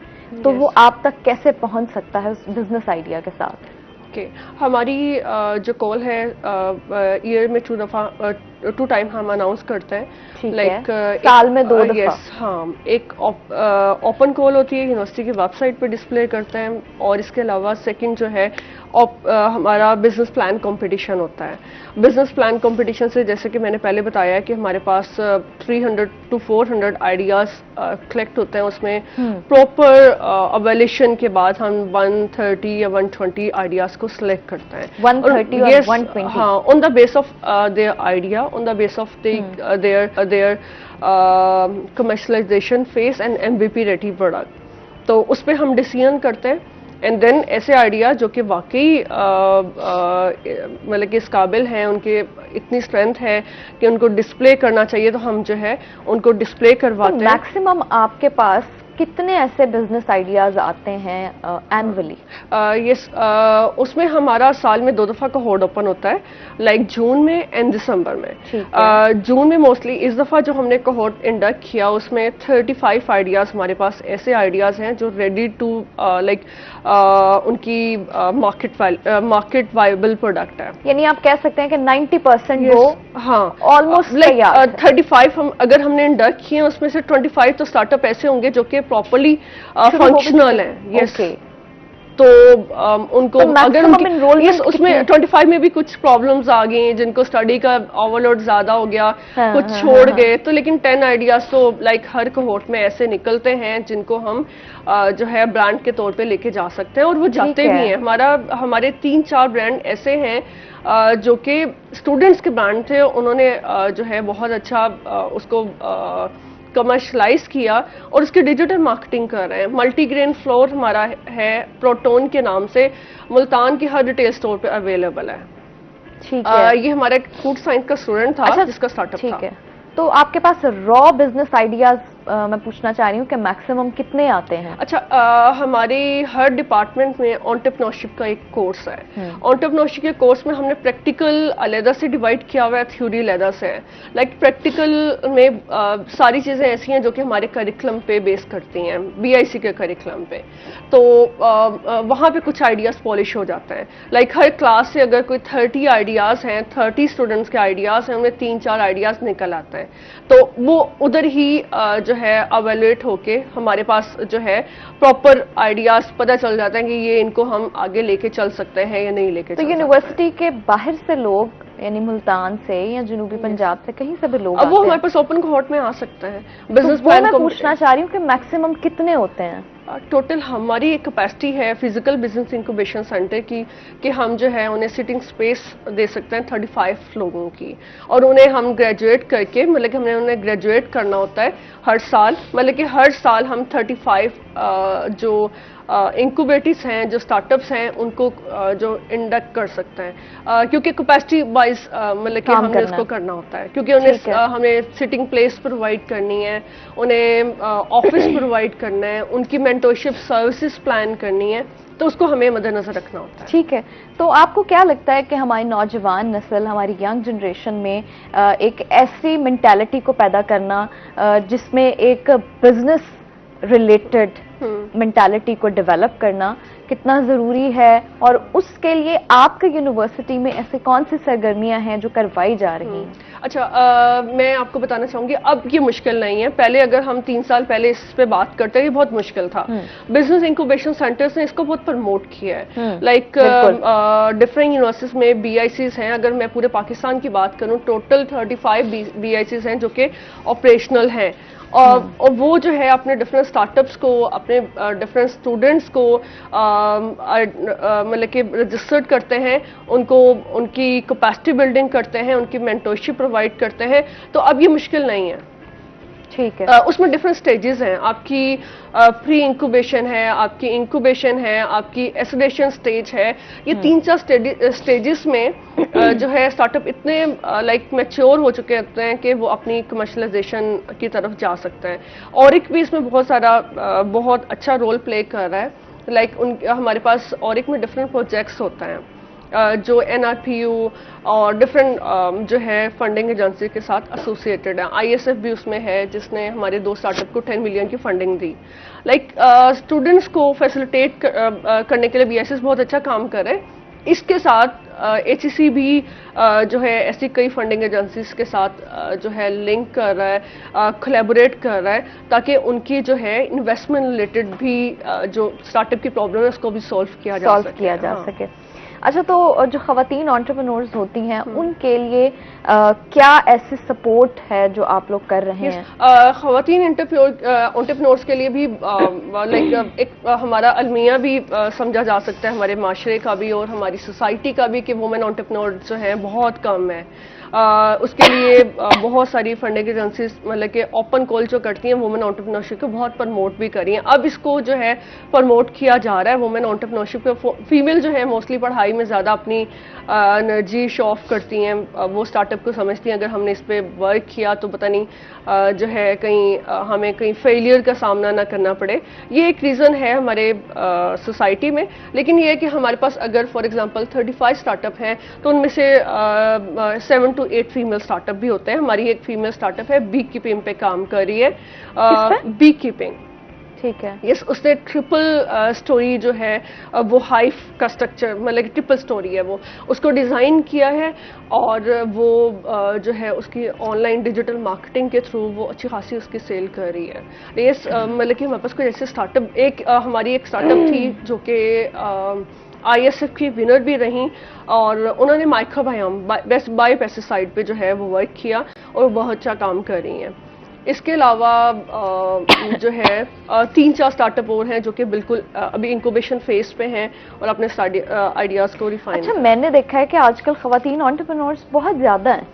तो वो आप तक कैसे पहुंच सकता है उस बिजनेस आइडिया के साथ? हमारी जो कॉल है ईयर में 2 टाइम हम अनाउंस करते हैं, लाइक साल में 2 दफा। यस, हाँ, एक ओपन कॉल होती है, यूनिवर्सिटी की वेबसाइट पे डिस्प्ले करते हैं, और इसके अलावा सेकंड जो है हमारा बिजनेस प्लान कंपटीशन होता है। बिजनेस प्लान कंपटीशन से, जैसे कि मैंने पहले बताया कि हमारे पास 300 to 400 आइडियाज कलेक्ट होते हैं, उसमें प्रॉपर अवेल्यूशन के बाद हम 130 या 120 आइडियाज को सिलेक्ट करते हैं। 130 और 120? हाँ, on the base of their idea, on the base of their commercialization phase and MVP ready product। तो उस पर हम डिसीजन करते हैं, एंड देन ऐसे आइडिया जो कि वाकई मतलब कि इस काबिल हैं, उनके इतनी स्ट्रेंथ है कि उनको डिस्प्ले करना चाहिए, तो हम जो है उनको डिस्प्ले करवाते हैं। मैक्सिमम आपके पास कितने ऐसे बिजनेस आइडियाज आते हैं एनुअली? यस, उसमें हमारा साल में 2 दफा कोहोर्ट ओपन होता है, लाइक जून में एंड दिसंबर में। जून में मोस्टली इस दफा जो हमने कोहोर्ट इंडक्ट किया उसमें 35 आइडियाज हमारे पास ऐसे आइडियाज हैं जो रेडी टू लाइक उनकी मार्केट वायबल प्रोडक्ट है। यानी आप कह सकते हैं कि 90% वो हाँ ऑलमोस्ट लाइक 35 अगर हमने इंडक्ट किए उसमें से 25 तो स्टार्टअप ऐसे होंगे जो कि प्रॉपर्ली फंक्शनल है। यस, तो उनको अगर yes, उसमें 25 में भी कुछ प्रॉब्लम्स आ गई जिनको स्टडी का ओवरलोड ज्यादा हो गया, कुछ छोड़ गए, तो लेकिन 10 आइडियाज तो लाइक हर कोहोर्ट में ऐसे निकलते हैं जिनको हम जो है ब्रांड के तौर पे लेके जा सकते हैं और वो जाते भी हैं। हमारे 3-4 ब्रांड ऐसे हैं जो कि स्टूडेंट्स के ब्रांड थे, उन्होंने जो है बहुत अच्छा उसको कमर्शलाइज किया और उसकी डिजिटल मार्केटिंग कर रहे हैं। मल्टीग्रेन फ्लोर हमारा है प्रोटोन के नाम से, मुल्तान की हर रिटेल स्टोर पे अवेलेबल है। ठीक है। ये हमारा एक फूड साइंस का स्टूडेंट था जिसका स्टार्टअप था। ठीक है, तो आपके पास रॉ बिजनेस आइडियाज मैं पूछना चाह रही हूँ कि मैक्सिमम कितने आते हैं? अच्छा, हमारे हर डिपार्टमेंट में एंटरप्रेन्योरशिप का एक कोर्स है। एंटरप्रेन्योरशिप के कोर्स में हमने प्रैक्टिकल अलग से डिवाइड किया हुआ है, थ्योरी अलग से है। लाइक प्रैक्टिकल में सारी चीजें ऐसी हैं जो कि हमारे करिकुलम पे बेस करती हैं, BIC के करिकुलम पे, तो वहाँ पे कुछ आइडियाज पॉलिश हो जाते हैं। लाइक हर क्लास से अगर कोई 30 आइडियाज हैं, 30 स्टूडेंट्स के आइडियाज हैं, उनमें 3-4 आइडियाज निकल आते हैं, तो वो उधर ही जो है अवेल्युएट होके हमारे पास जो है प्रॉपर आइडियाज पता चल जाता है कि ये इनको हम आगे लेके चल सकते हैं या नहीं लेके। तो यूनिवर्सिटी के बाहर से लोग यानी मुल्तान से या जनूबी पंजाब से कहीं से भी लोग अब वो हमारे पास ओपन कोहोर्ट में आ सकते हैं। बिजनेस तो मैं पूछना चाह रही हूँ कि मैक्सिमम कितने होते हैं? टोटल हमारी एक कैपेसिटी है फिजिकल बिजनेस इंक्यूबेशन सेंटर की कि हम जो है उन्हें सिटिंग स्पेस दे सकते हैं 35 लोगों की, और उन्हें हम ग्रेजुएट करके मतलब कि हमने उन्हें ग्रेजुएट करना होता है हर साल, मतलब कि हर साल हम 35 जो इंक्यूबेटर्स हैं, जो स्टार्टअप्स हैं, उनको जो इंडक्ट कर सकते हैं, क्योंकि कैपेसिटी वाइज मतलब कि हमने उसको करना होता है, क्योंकि उन्हें हमें सिटिंग प्लेस प्रोवाइड करनी है, उन्हें ऑफिस प्रोवाइड करना है, उनकी मेंटरशिप सर्विसेज प्लान करनी है, तो उसको हमें मद्देनजर रखना होता है। ठीक है, तो आपको क्या लगता है कि हमारी नौजवान नस्ल, हमारी यंग जनरेशन में एक ऐसी मेंटालिटी को पैदा करना जिसमें एक बिजनेस रिलेटेड मेंटालिटी को डेवलप करना कितना जरूरी है, और उसके लिए आपके यूनिवर्सिटी में ऐसे कौन सी सरगर्मियां हैं जो करवाई जा रही हैं? अच्छा, मैं आपको बताना चाहूंगी अब ये मुश्किल नहीं है। पहले अगर हम 3 साल पहले इस पे बात करते हैं ये बहुत मुश्किल था। बिजनेस इंक्यूबेशन सेंटर्स ने इसको बहुत प्रमोट किया है। लाइक डिफरेंट यूनिवर्सिटीज में BICs हैं। अगर मैं पूरे पाकिस्तान की बात करूं टोटल 35 BICs हैं जो कि ऑपरेशनल हैं, और वो जो है अपने डिफरेंट स्टार्टअप्स को, अपने डिफरेंट स्टूडेंट्स को मतलब कि रजिस्टर्ड करते हैं, उनको उनकी कैपेसिटी बिल्डिंग करते हैं, उनकी मेंटरशिप प्रोवाइड करते हैं। तो अब ये मुश्किल नहीं है। ठीक है। उसमें डिफरेंट स्टेजेस हैं, आपकी प्री इंक्यूबेशन है, आपकी इंक्यूबेशन है, आपकी एसिडेशन स्टेज है। ये 3-4 स्टेजेस में जो है स्टार्टअप इतने लाइक मैच्योर हो चुके होते हैं कि वो अपनी कमर्शलाइजेशन की तरफ जा सकते हैं। ऑरिक भी इसमें बहुत अच्छा रोल प्ले कर रहा है। लाइक हमारे पास ऑरिक में डिफरेंट प्रोजेक्ट्स होते हैं जो NRPU और डिफरेंट जो है फंडिंग एजेंसी के साथ एसोसिएटेड है। ISF भी उसमें है जिसने हमारे 2 स्टार्टअप को 10 मिलियन की फंडिंग दी। लाइक स्टूडेंट्स को फैसिलिटेट करने के लिए BICs बहुत अच्छा काम कर रहे हैं। इसके साथ HEC भी जो है ऐसी कई फंडिंग एजेंसीज के साथ जो है लिंक कर रहा है, कोलैबोरेट कर रहा है, ताकि उनकी जो है इन्वेस्टमेंट रिलेटेड भी जो स्टार्टअप की प्रॉब्लम है उसको भी सॉल्व किया जा सके। अच्छा, तो जो खवातीन एंटरप्रेन्योर्स होती हैं उनके लिए क्या ऐसी सपोर्ट है जो आप लोग कर रहे हैं? खवातीन एंटरप्रेन्योर्स के लिए भी लाइक एक हमारा अलमिया भी समझा जा सकता है, हमारे माशरे का भी और हमारी सोसाइटी का भी, कि वुमेन एंटरप्रेन्योर जो है बहुत कम है। उसके लिए बहुत सारी फंडिंग एजेंसीज मतलब कि ओपन कॉल जो करती हैं वुमेन एंटरप्रेन्योरशिप को बहुत प्रमोट भी करी हैं। अब इसको जो है प्रमोट किया जा रहा है वुमेन एंटरप्रेन्योरशिप को। फीमेल जो है मोस्टली पढ़ाई में ज़्यादा अपनी एनर्जी शो ऑफ करती हैं, वो स्टार्टअप को समझती हैं अगर हमने इस पर वर्क किया तो पता नहीं जो है कहीं हमें कहीं फेलियर का सामना ना करना पड़े। ये एक रीज़न है हमारे सोसाइटी में। लेकिन ये है कि हमारे पास अगर फॉर एग्जांपल 35 स्टार्टअप हैं तो उनमें से 7 to 8 फीमेल स्टार्टअप भी होते हैं। हमारी एक फीमेल स्टार्टअप है बी कीपिंग पे काम कर रही है, बी कीपिंग, ठीक है। यस, उसने ट्रिपल स्टोरी जो है वो हाइव का स्ट्रक्चर मतलब ट्रिपल स्टोरी है वो उसको डिज़ाइन किया है और वो जो है उसकी ऑनलाइन डिजिटल मार्केटिंग के थ्रू वो अच्छी खासी उसकी सेल कर रही है। यस, मतलब कि हमारे पास कोई ऐसे स्टार्टअप हमारी एक स्टार्टअप थी जो कि ISF की विनर भी रही और उन्होंने माइक्रोबायोम बेस्ट बायो पेस्टिसाइड पे जो है वो वर्क किया और बहुत अच्छा काम कर रही हैं। इसके अलावा जो है 3-4 स्टार्टअप और हैं जो कि बिल्कुल अभी इंक्यूबेशन फेज पे हैं और अपने आइडियाज़ को रिफाइन। अच्छा, मैंने देखा है कि आजकल खवातीन एंटरप्रेन्योर्स बहुत ज़्यादा हैं,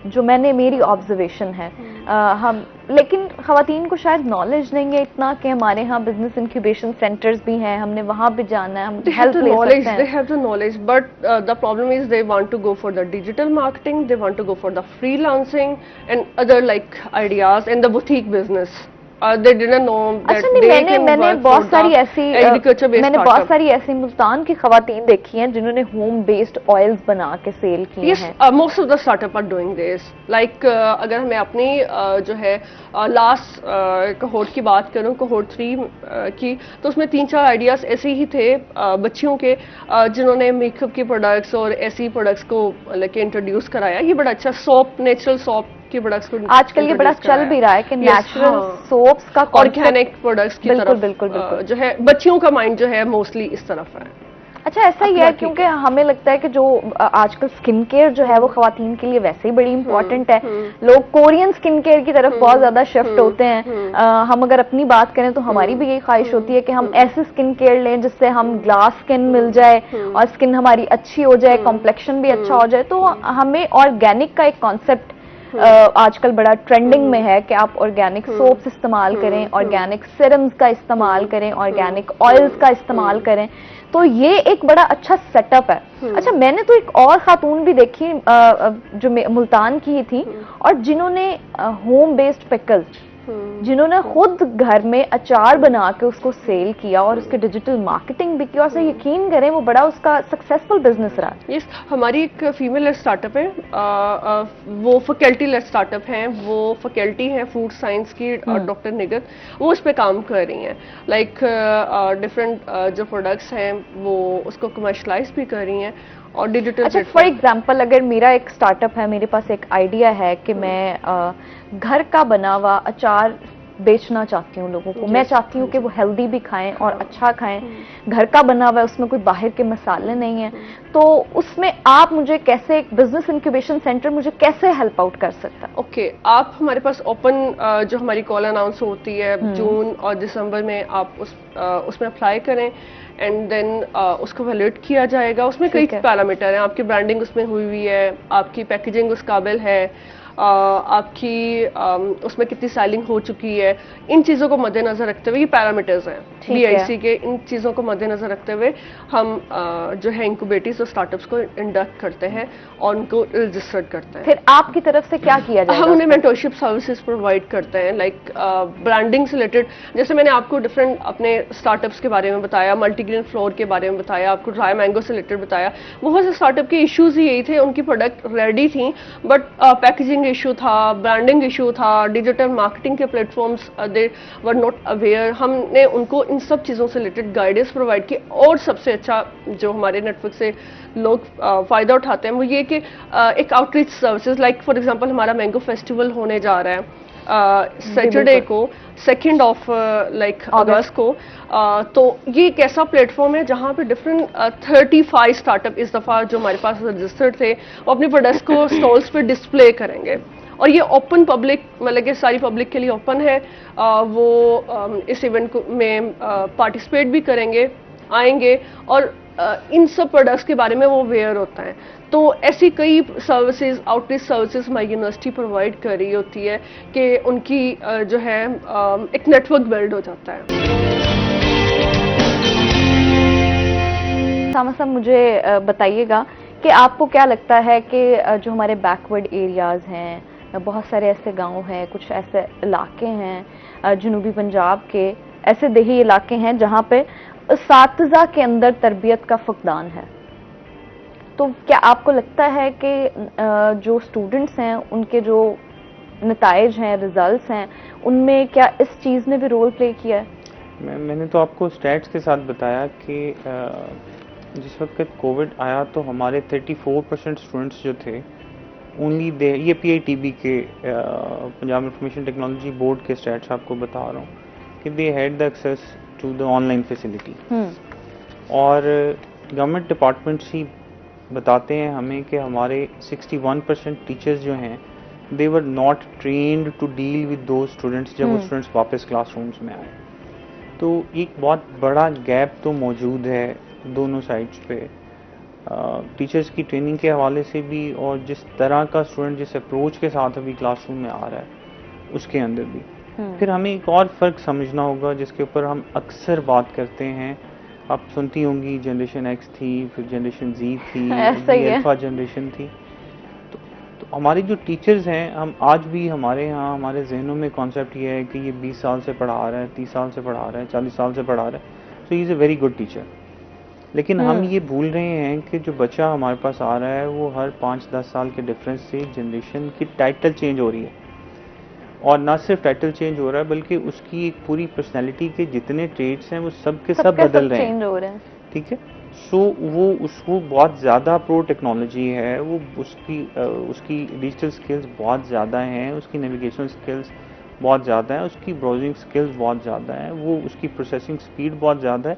जो मेरी ऑब्जर्वेशन है। हम लेकिन खवातीन को शायद नॉलेज नहीं है इतना कि हमारे यहाँ बिजनेस इंक्यूबेशन सेंटर्स भी हैं, हमने वहाँ भी जाना है, हम हेल्प ले सकते हैं। They have the knowledge, but the problem is they want to go for the digital marketing, they want to go for the freelancing and other like ideas and the boutique business. They didn't know that अच्छा नहीं, मैंने बहुत सारी ऐसी मुल्तान की खवातीन देखी हैं जिन्होंने होम बेस्ड ऑयल्स बना के सेल किए हैं। Most of the startup are doing this. Like अगर मैं अपनी जो है लास्ट कोहोर्ट की बात करूं, कोहोर्ट 3 की, तो उसमें 3-4 आइडियाज ऐसे ही थे बच्चियों के जिन्होंने मेकअप के प्रोडक्ट्स और ऐसी प्रोडक्ट्स को लेके इंट्रोड्यूस कराया। ये बड़ा अच्छा सोप, नेचुरल सोप के प्रोडक्ट्स को आजकल ये बड़ा चल भी रहा है कि नेचुरल सोप्स का ऑर्गेनिक प्रोडक्ट्स की तरफ बिल्कुल जो है बच्चियों का माइंड जो है मोस्टली इस तरफ है। अच्छा, ऐसा ही है क्योंकि हमें लगता है कि जो आजकल स्किन केयर जो है वो खवातीन के लिए वैसे ही बड़ी इंपॉर्टेंट है। लोग कोरियन स्किन केयर की तरफ बहुत ज्यादा शिफ्ट होते हैं। हम अगर अपनी बात करें तो हमारी भी यही ख्वाहिश होती है कि हम ऐसे स्किन केयर लें जिससे हम ग्लास स्किन मिल जाए और स्किन हमारी अच्छी हो जाए, कॉम्प्लेक्शन भी अच्छा हो जाए। तो हमें ऑर्गेनिक का एक कॉन्सेप्ट आजकल बड़ा ट्रेंडिंग में है कि आप ऑर्गेनिक सोप्स इस्तेमाल करें, ऑर्गेनिक सीरम्स का इस्तेमाल करें, ऑर्गेनिक ऑयल्स का इस्तेमाल करें। तो ये एक बड़ा अच्छा सेटअप है। अच्छा, मैंने तो एक और खातून भी देखी जो मुल्तान की ही थी और जिन्होंने होम बेस्ड पिकल्स, जिन्होंने खुद घर में अचार बना के उसको सेल किया और उसके डिजिटल मार्केटिंग भी की और से यकीन करें वो बड़ा उसका सक्सेसफुल बिजनेस रहा। यस, हमारी एक फीमेल स्टार्टअप है, वो फैकल्टी लेड स्टार्टअप है, वो फैकल्टी है फूड साइंस की, डॉक्टर निगत, वो उस पर काम कर रही हैं। लाइक डिफरेंट जो प्रोडक्ट्स हैं वो उसको कमर्शलाइज भी कर रही हैं और डिजिटल। अच्छा, फॉर एग्जांपल अगर मेरा एक स्टार्टअप है, मेरे पास एक आइडिया है कि मैं घर का बना हुआ अचार बेचना चाहती हूँ लोगों को। मैं चाहती हूँ कि वो हेल्दी भी खाएं और अच्छा खाएं, घर का बना हुआ है, उसमें कोई बाहर के मसाले नहीं है। तो उसमें आप मुझे कैसे, एक बिजनेस इंक्यूबेशन सेंटर मुझे कैसे हेल्प आउट कर सकता है? ओके, आप हमारे पास ओपन जो हमारी कॉल अनाउंस होती है जून और दिसंबर में, आप उसमें अप्लाई करें एंड देन उसको वैलिडेट किया जाएगा। उसमें कई पैरामीटर हैं, आपकी ब्रांडिंग उसमें हुई हुई है, आपकी पैकेजिंग उस काबिल है, आपकी उसमें कितनी सेलिंग हो चुकी है। इन चीज़ों को मद्देनजर रखते हुए, ये पैरामीटर्स हैं BIC के, इन चीज़ों को मद्देनजर रखते हुए हम जो है इंक्यूबेटर्स और स्टार्टअप्स को इंडक्ट करते हैं और उनको रजिस्टर्ड करते हैं। फिर आपकी तरफ से क्या किया जाएगा? हम उन्हें मेंटरशिप सर्विसेज प्रोवाइड करते हैं, लाइक ब्रांडिंग से रिलेटेड। जैसे मैंने आपको डिफरेंट अपने स्टार्टअप्स के बारे में बताया, मल्टीग्रेन फ्लोर के बारे में बताया, आपको ड्राई मैंगो से रिलेटेड बताया। बहुत से स्टार्टअप के इश्यूज ही यही थे, उनकी प्रोडक्ट रेडी थी बट पैकेजिंग इशू था, ब्रांडिंग इशू था, डिजिटल मार्केटिंग के platforms they were not aware. हमने उनको इन सब चीज़ों से रिलेटेड गाइडेंस प्रोवाइड की और सबसे अच्छा जो हमारे नेटवर्क से लोग फ़ायदा उठाते हैं वो ये कि एक outreach services, like for example हमारा मैंगो फेस्टिवल होने जा रहा है सैटरडे को, 2 अगस्त को। तो ये एक ऐसा प्लेटफॉर्म है जहाँ पे डिफरेंट 35 स्टार्टअप इस दफ़ा जो हमारे पास रजिस्टर्ड थे वो अपने प्रोडक्ट्स को स्टॉल्स पे डिस्प्ले करेंगे और ये ओपन पब्लिक, मतलब कि सारी पब्लिक के लिए ओपन है। वो इस इवेंट में पार्टिसिपेट भी करेंगे आएंगे और इन सब प्रोडक्ट्स के बारे में वो अवेयर होता है। तो ऐसी कई सर्विसेज, आउटरीच सर्विसेज हमारी यूनिवर्सिटी प्रोवाइड कर रही होती है कि उनकी जो है एक नेटवर्क बिल्ड हो जाता है। सामा साहब, मुझे बताइएगा कि आपको क्या लगता है कि जो हमारे बैकवर्ड एरियाज हैं, बहुत सारे ऐसे गांव हैं, कुछ ऐसे इलाके हैं जनूबी पंजाब के, ऐसे देही इलाके हैं जहां पे असातिज़ा के अंदर तरबियत का फुकदान है, तो क्या आपको लगता है कि जो स्टूडेंट्स हैं उनके जो नताइज हैं, रिजल्ट्स हैं, उनमें क्या इस चीज़ ने भी रोल प्ले किया है? मैंने तो आपको स्टैट्स के साथ बताया कि जिस वक्त कोविड आया तो हमारे 34% स्टूडेंट्स जो थे ओनली दे, ये PITB के पंजाब इंफॉर्मेशन टेक्नोलॉजी बोर्ड के स्टैट्स आपको बता रहा हूँ कि they had the access to the online facility. और गवर्नमेंट डिपार्टमेंट्स ही बताते हैं हमें कि हमारे 61% टीचर्स जो हैं they were not trained to deal with those students जब वो स्टूडेंट्स वापस क्लासरूम्स में आए। तो एक बहुत बड़ा गैप तो मौजूद है दोनों साइड्स पे, टीचर्स की ट्रेनिंग के हवाले से भी और जिस तरह का स्टूडेंट जिस अप्रोच के साथ अभी क्लासरूम में आ रहा है उसके अंदर भी। फिर हमें एक और फ़र्क समझना होगा जिसके ऊपर हम अक्सर बात करते हैं, आप सुनती होंगी जनरेशन X थी, फिर जनरेशन Z थी, अल्फा जनरेशन थी। तो हमारे जो टीचर्स हैं, हम आज भी हमारे यहाँ हमारे जहनों में कॉन्सेप्ट ये है कि ये 20 साल से पढ़ा रहा है, 30 साल से पढ़ा रहा है, 40 साल से पढ़ा रहा है, so he is a very good teacher. लेकिन हम ये भूल रहे हैं कि जो बच्चा हमारे पास आ रहा है वो हर 5-10 साल के डिफरेंस से जनरेशन की टाइटल चेंज हो रही है, और ना सिर्फ टाइटल चेंज हो रहा है बल्कि उसकी एक पूरी पर्सनैलिटी के जितने ट्रेड्स हैं वो सब के सब बदल रहे हैं। ठीक है, सो वो बहुत ज़्यादा प्रो टेक्नोलॉजी है, वो उसकी डिजिटल स्किल्स बहुत ज़्यादा हैं, उसकी नेविगेशन स्किल्स बहुत ज़्यादा है, उसकी ब्राउजिंग स्किल्स बहुत ज़्यादा है, वो उसकी प्रोसेसिंग स्पीड बहुत ज़्यादा है,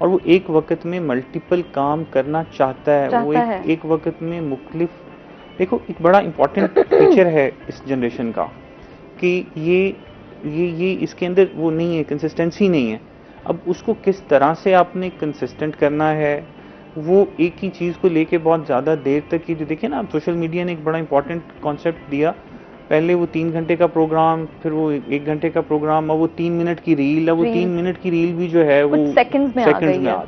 और वो एक वक्त में मल्टीपल काम करना चाहता है, वो एक वक्त में मुख्तलिफ। देखो, एक बड़ा इम्पॉर्टेंट फीचर है इस जनरेशन का कि ये इसके अंदर वो नहीं है, कंसिस्टेंसी नहीं है। अब उसको किस तरह से आपने कंसिस्टेंट करना है, वो एक ही चीज़ को लेके बहुत ज़्यादा देर तक की, जो देखिए ना, सोशल मीडिया ने एक बड़ा इंपॉर्टेंट कॉन्सेप्ट दिया, पहले वो 3 घंटे का प्रोग्राम, फिर वो 1 घंटे का प्रोग्राम, अब वो 3 मिनट की रील, अब वो 3 मिनट की रील भी जो है वो सेकंड्स में आ रही है।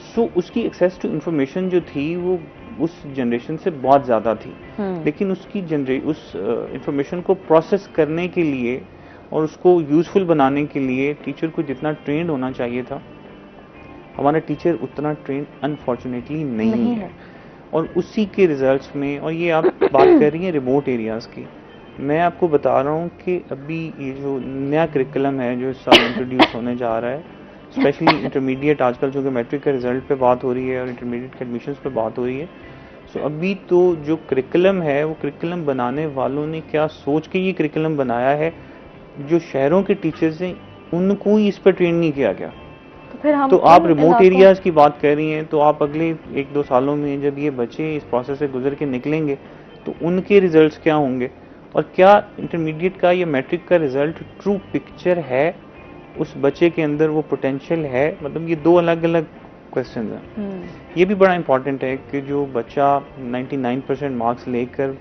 सो उसकी एक्सेस टू इंफॉर्मेशन जो थी वो उस जनरेशन से बहुत ज़्यादा थी, लेकिन उस इंफॉर्मेशन को प्रोसेस करने के लिए और उसको यूजफुल बनाने के लिए टीचर को जितना ट्रेंड होना चाहिए था, हमारा टीचर उतना ट्रेंड अनफॉर्चुनेटली नहीं है। और उसी के रिजल्ट्स में, और ये आप बात कर रही हैं रिमोट एरियाज़ की, मैं आपको बता रहा हूँ कि अभी ये जो नया करिकुलम है जो इस साल इंट्रोड्यूस होने जा रहा है, स्पेशली इंटरमीडिएट, आजकल जो कि मैट्रिक के रिजल्ट पे बात हो रही है और इंटरमीडिएट के एडमिशन्स पे बात हो रही है, सो अभी तो जो करिकुलम है वो करिकुलम बनाने वालों ने क्या सोच के ये करिकुलम बनाया है, जो शहरों के टीचर्स हैं उनको ही इस पर ट्रेन नहीं किया गया। तो आप रिमोट एरियाज की बात कर रही हैं, तो आप अगले 1-2 सालों में जब ये बच्चे इस प्रोसेस से गुजर के निकलेंगे तो उनके रिजल्ट्स क्या होंगे, और क्या इंटरमीडिएट का या मैट्रिक का रिजल्ट ट्रू पिक्चर है, उस बच्चे के अंदर वो पोटेंशियल है, मतलब ये 2 अलग अलग क्वेश्चन हैं। ये भी बड़ा इंपॉर्टेंट है कि जो बच्चा 99% मार्क्स लेकर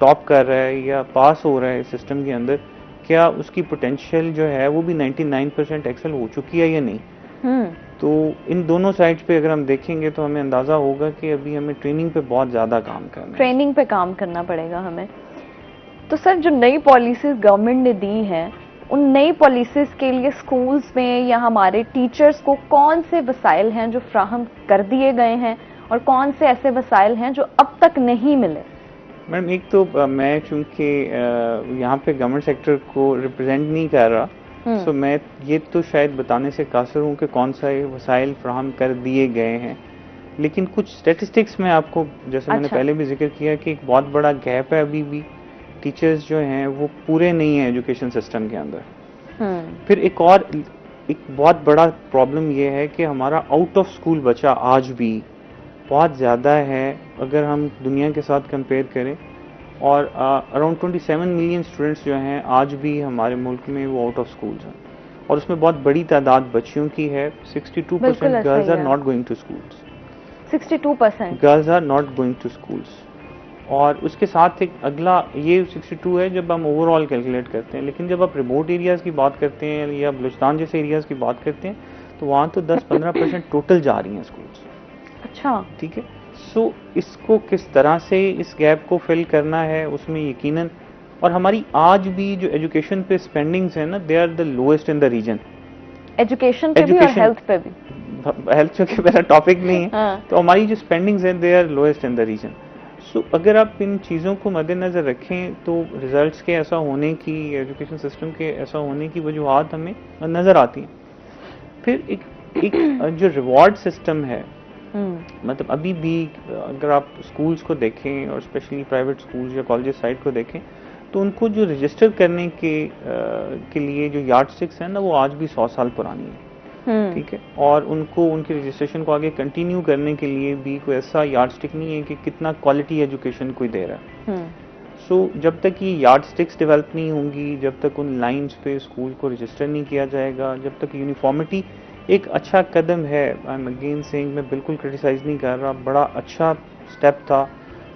टॉप कर रहा है या पास हो रहा है सिस्टम के अंदर, क्या उसकी पोटेंशियल जो है वो भी 99% एक्सेल हो चुकी है या नहीं। तो इन दोनों साइड्स पे अगर हम देखेंगे तो हमें अंदाजा होगा कि अभी हमें ट्रेनिंग पे बहुत ज्यादा काम करना है, ट्रेनिंग पे काम करना पड़ेगा हमें। तो सर, जो नई पॉलिसीज गवर्नमेंट ने दी हैं, उन नई पॉलिसीज के लिए स्कूल्स में या हमारे टीचर्स को कौन से वसाइल हैं जो फ्राहम कर दिए गए हैं, और कौन से ऐसे वसाइल हैं जो अब तक नहीं मिले? मैडम, एक तो मैं चूंकि यहाँ पे गवर्नमेंट सेक्टर को रिप्रेजेंट नहीं कर रहा, सो मैं ये तो शायद बताने से कासर हूँ कि कौन सा वसाइल फ्राहम कर दिए गए हैं, लेकिन कुछ स्टैटिस्टिक्स में आपको, जैसे मैंने पहले भी जिक्र किया कि एक बहुत बड़ा गैप है अभी भी, टीचर्स जो हैं वो पूरे नहीं हैं एजुकेशन सिस्टम के अंदर। फिर एक बहुत बड़ा प्रॉब्लम ये है कि हमारा आउट ऑफ स्कूल बच्चा आज भी बहुत ज़्यादा है अगर हम दुनिया के साथ कंपेयर करें, और अराउंड 27 मिलियन स्टूडेंट्स जो हैं आज भी हमारे मुल्क में वो आउट ऑफ स्कूल्स हैं, और उसमें बहुत बड़ी तादाद बच्चियों की है। 62% girls are not going to schools. 62% girls are not going to schools. और उसके साथ एक अगला ये 62 है जब हम ओवरऑल कैलकुलेट करते हैं, लेकिन जब आप रिमोट एरियाज़ की बात करते हैं या बलूचिस्तान जैसे एरियाज़ की बात करते हैं तो वहाँ तो 10-15% टोटल जा रही हैं स्कूल्स। अच्छा, ठीक है। सो इसको किस तरह से इस गैप को फिल करना है उसमें यकीनन, और हमारी आज भी जो एजुकेशन पे स्पेंडिंग्स है ना, they are the lowest in the region. Education पे भी और हेल्थ पे भी। हेल्थ चूंकि मेरा टॉपिक नहीं है हाँ। तो हमारी जो स्पेंडिंग्स हैं they are lowest in the region. So अगर आप इन चीज़ों को मद्देनजर रखें तो रिजल्ट्स के ऐसा होने की, एजुकेशन सिस्टम के ऐसा होने की वजूहत हमें नज़र आती हैं। फिर एक जो रिवॉर्ड सिस्टम है, मतलब अभी भी अगर आप स्कूल्स को देखें और स्पेशली प्राइवेट स्कूल्स या कॉलेज साइड को देखें तो उनको जो रजिस्टर करने के लिए जो यार्ड स्टिक्स हैं ना, वो आज भी 100 साल पुरानी है। ठीक है। और उनको उनके रजिस्ट्रेशन को आगे कंटिन्यू करने के लिए भी कोई ऐसा यार्ड स्टिक नहीं है कि कितना क्वालिटी एजुकेशन कोई दे रहा है। सो जब तक ये यार्ड स्टिक्स डेवलप नहीं होंगी, जब तक उन लाइंस पे स्कूल को रजिस्टर नहीं किया जाएगा, जब तक यूनिफॉर्मिटी एक अच्छा कदम है, आई एम अगेन सेइंग, मैं बिल्कुल क्रिटिसाइज नहीं कर रहा, बड़ा अच्छा स्टेप था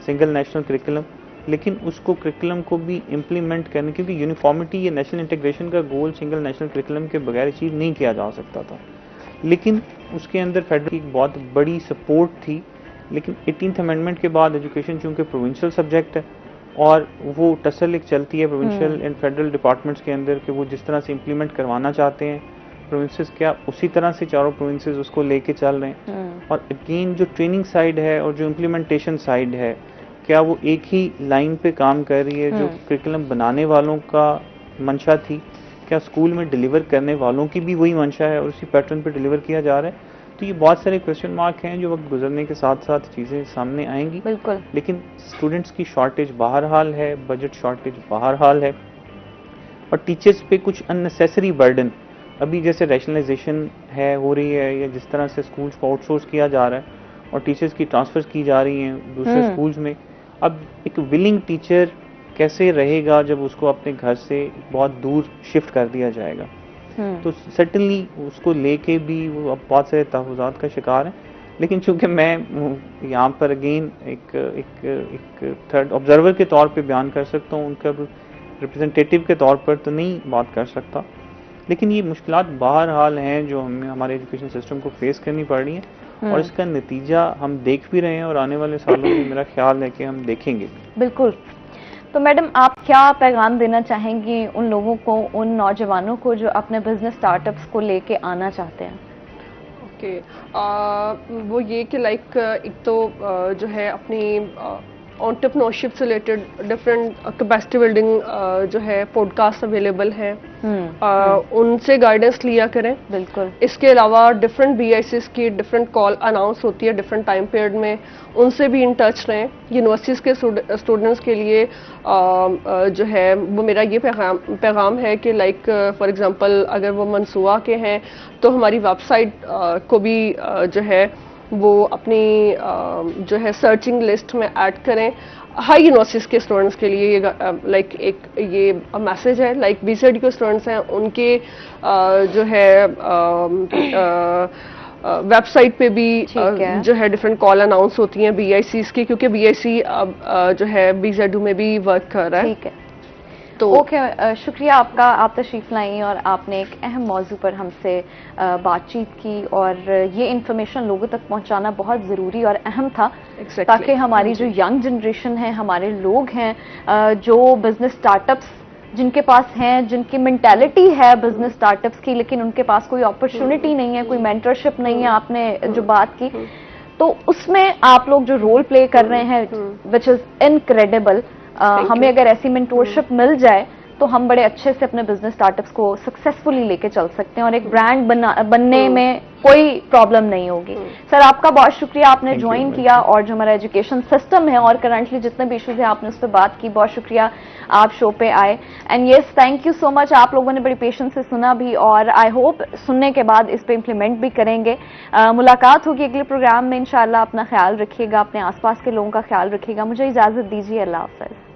सिंगल नेशनल करिकुलम, लेकिन उसको करिकुलम को भी इम्प्लीमेंट करने, क्योंकि यूनिफॉर्मिटी या नेशनल इंटीग्रेशन का गोल सिंगल नेशनल करिकुलम के बगैर अचीव नहीं किया जा सकता था, लेकिन उसके अंदर फेडरल की बहुत बड़ी सपोर्ट थी। लेकिन 18th अमेंडमेंट के बाद एजुकेशन चूंकि प्रोविंशियल सब्जेक्ट है और वो टसल एक चलती है प्रोविंशियल एंड फेडरल डिपार्टमेंट्स के अंदर कि वो जिस तरह से इम्प्लीमेंट करवाना चाहते हैं प्रोविंसेस, क्या उसी तरह से चारों प्रोविंसेस उसको लेके चल रहे हैं। और अगेन जो ट्रेनिंग साइड है और जो इम्प्लीमेंटेशन साइड है, क्या वो एक ही लाइन पे काम कर रही है? जो करिकुलम बनाने वालों का मंशा थी, क्या स्कूल में डिलीवर करने वालों की भी वही मंशा है और उसी पैटर्न पे डिलीवर किया जा रहा है? तो ये बहुत सारे क्वेश्चन मार्क हैं जो वक्त गुजरने के साथ साथ चीज़ें सामने आएंगी। बिल्कुल। लेकिन स्टूडेंट्स की शॉर्टेज बहरहाल है, बजट शॉर्टेज बहरहाल है, और टीचर्स पे कुछ अननेसेसरी बर्डन अभी जैसे रैशनलाइजेशन है हो रही है, या जिस तरह से स्कूल्स को आउटसोर्स किया जा रहा है और टीचर्स की ट्रांसफर की जा रही हैं दूसरे स्कूल्स में। अब एक विलिंग टीचर कैसे रहेगा जब उसको अपने घर से बहुत दूर शिफ्ट कर दिया जाएगा? तो सर्टनली उसको लेके भी वो अब बहुत सारे तहफ़्फ़ुज़ात का शिकार है। लेकिन चूंकि मैं यहाँ पर अगेन एक थर्ड ऑब्जर्वर के तौर पे बयान कर सकता हूँ, उनका रिप्रेजेंटेटिव के तौर पर तो नहीं बात कर सकता, लेकिन ये मुश्किलात बहरहाल हैं जो हमें हमारे एजुकेशन सिस्टम को फेस करनी पड़ रही है, और इसका नतीजा हम देख भी रहे हैं और आने वाले सालों में मेरा ख्याल है कि हम देखेंगे। बिल्कुल। तो मैडम, आप क्या पैगाम देना चाहेंगी उन लोगों को, उन नौजवानों को जो अपने बिजनेस स्टार्टअप्स को लेके आना चाहते हैं? ओके, वो ये कि लाइक एक तो जो है अपनी एंटरप्रेन्योरशिप से रिलेटेड डिफरेंट कैपेसिटी बिल्डिंग जो है पॉडकास्ट अवेलेबल हैं, उनसे गाइडेंस लिया करें। बिल्कुल। इसके अलावा डिफरेंट BICs की डिफरेंट कॉल अनाउंस होती है डिफरेंट टाइम पीरियड में, उनसे भी इन टच रहें। यूनिवर्सिटीज़ के स्टूडेंट्स के लिए जो है वो मेरा ये पैगाम है कि लाइक फॉर एग्जांपल अगर वो मंसूआ के हैं तो हमारी वेबसाइट को भी जो है वो अपनी जो है सर्चिंग लिस्ट में ऐड करें। हाई यूनिवर्सिटीज़ के स्टूडेंट्स के लिए लाइक एक ये मैसेज है, लाइक BCID के स्टूडेंट्स हैं उनके जो है वेबसाइट पे भी जो है डिफरेंट कॉल अनाउंस होती हैं BICs की, क्योंकि BIC अब जो है BZU में भी वर्क कर रहा है। ठीक है। तो ओके, शुक्रिया आपका, आप तशरीफ लाई और आपने एक अहम मौजू पर हमसे बातचीत की, और ये इन्फॉर्मेशन लोगों तक पहुंचाना बहुत ज़रूरी और अहम था। ताकि हमारी जो यंग जनरेशन है, हमारे लोग हैं जो बिजनेस स्टार्टअप्स जिनके पास हैं, जिनकी मेंटालिटी है बिजनेस स्टार्टअप्स की, लेकिन उनके पास कोई अपॉर्चुनिटी नहीं है, कोई मेंटरशिप नहीं है, आपने जो बात की, तो उसमें आप लोग जो रोल प्ले कर रहे हैं विच इज़ इनक्रेडिबल। हमें अगर ऐसी मेंटोरशिप मिल जाए तो हम बड़े अच्छे से अपने बिजनेस स्टार्टअप्स को सक्सेसफुली लेके चल सकते हैं और एक ब्रांड बनने में कोई प्रॉब्लम नहीं होगी। सर, आपका बहुत शुक्रिया, आपने ज्वाइन किया, और जो हमारा एजुकेशन सिस्टम है और करंटली जितने भी इश्यूज हैं आपने उस पर बात की। बहुत शुक्रिया आप शो पे आए, and yes, thank you so much. आप लोगों ने बड़ी पेशेंस से सुना भी, और आई होप सुनने के बाद इस पे इम्प्लीमेंट भी करेंगे। मुलाकात होगी अगले प्रोग्राम में इंशाल्लाह। अपना ख्याल रखिएगा, अपने आसपास के लोगों का ख्याल रखिएगा। मुझे इजाजत दीजिए, अल्लाह हाफ़िज़।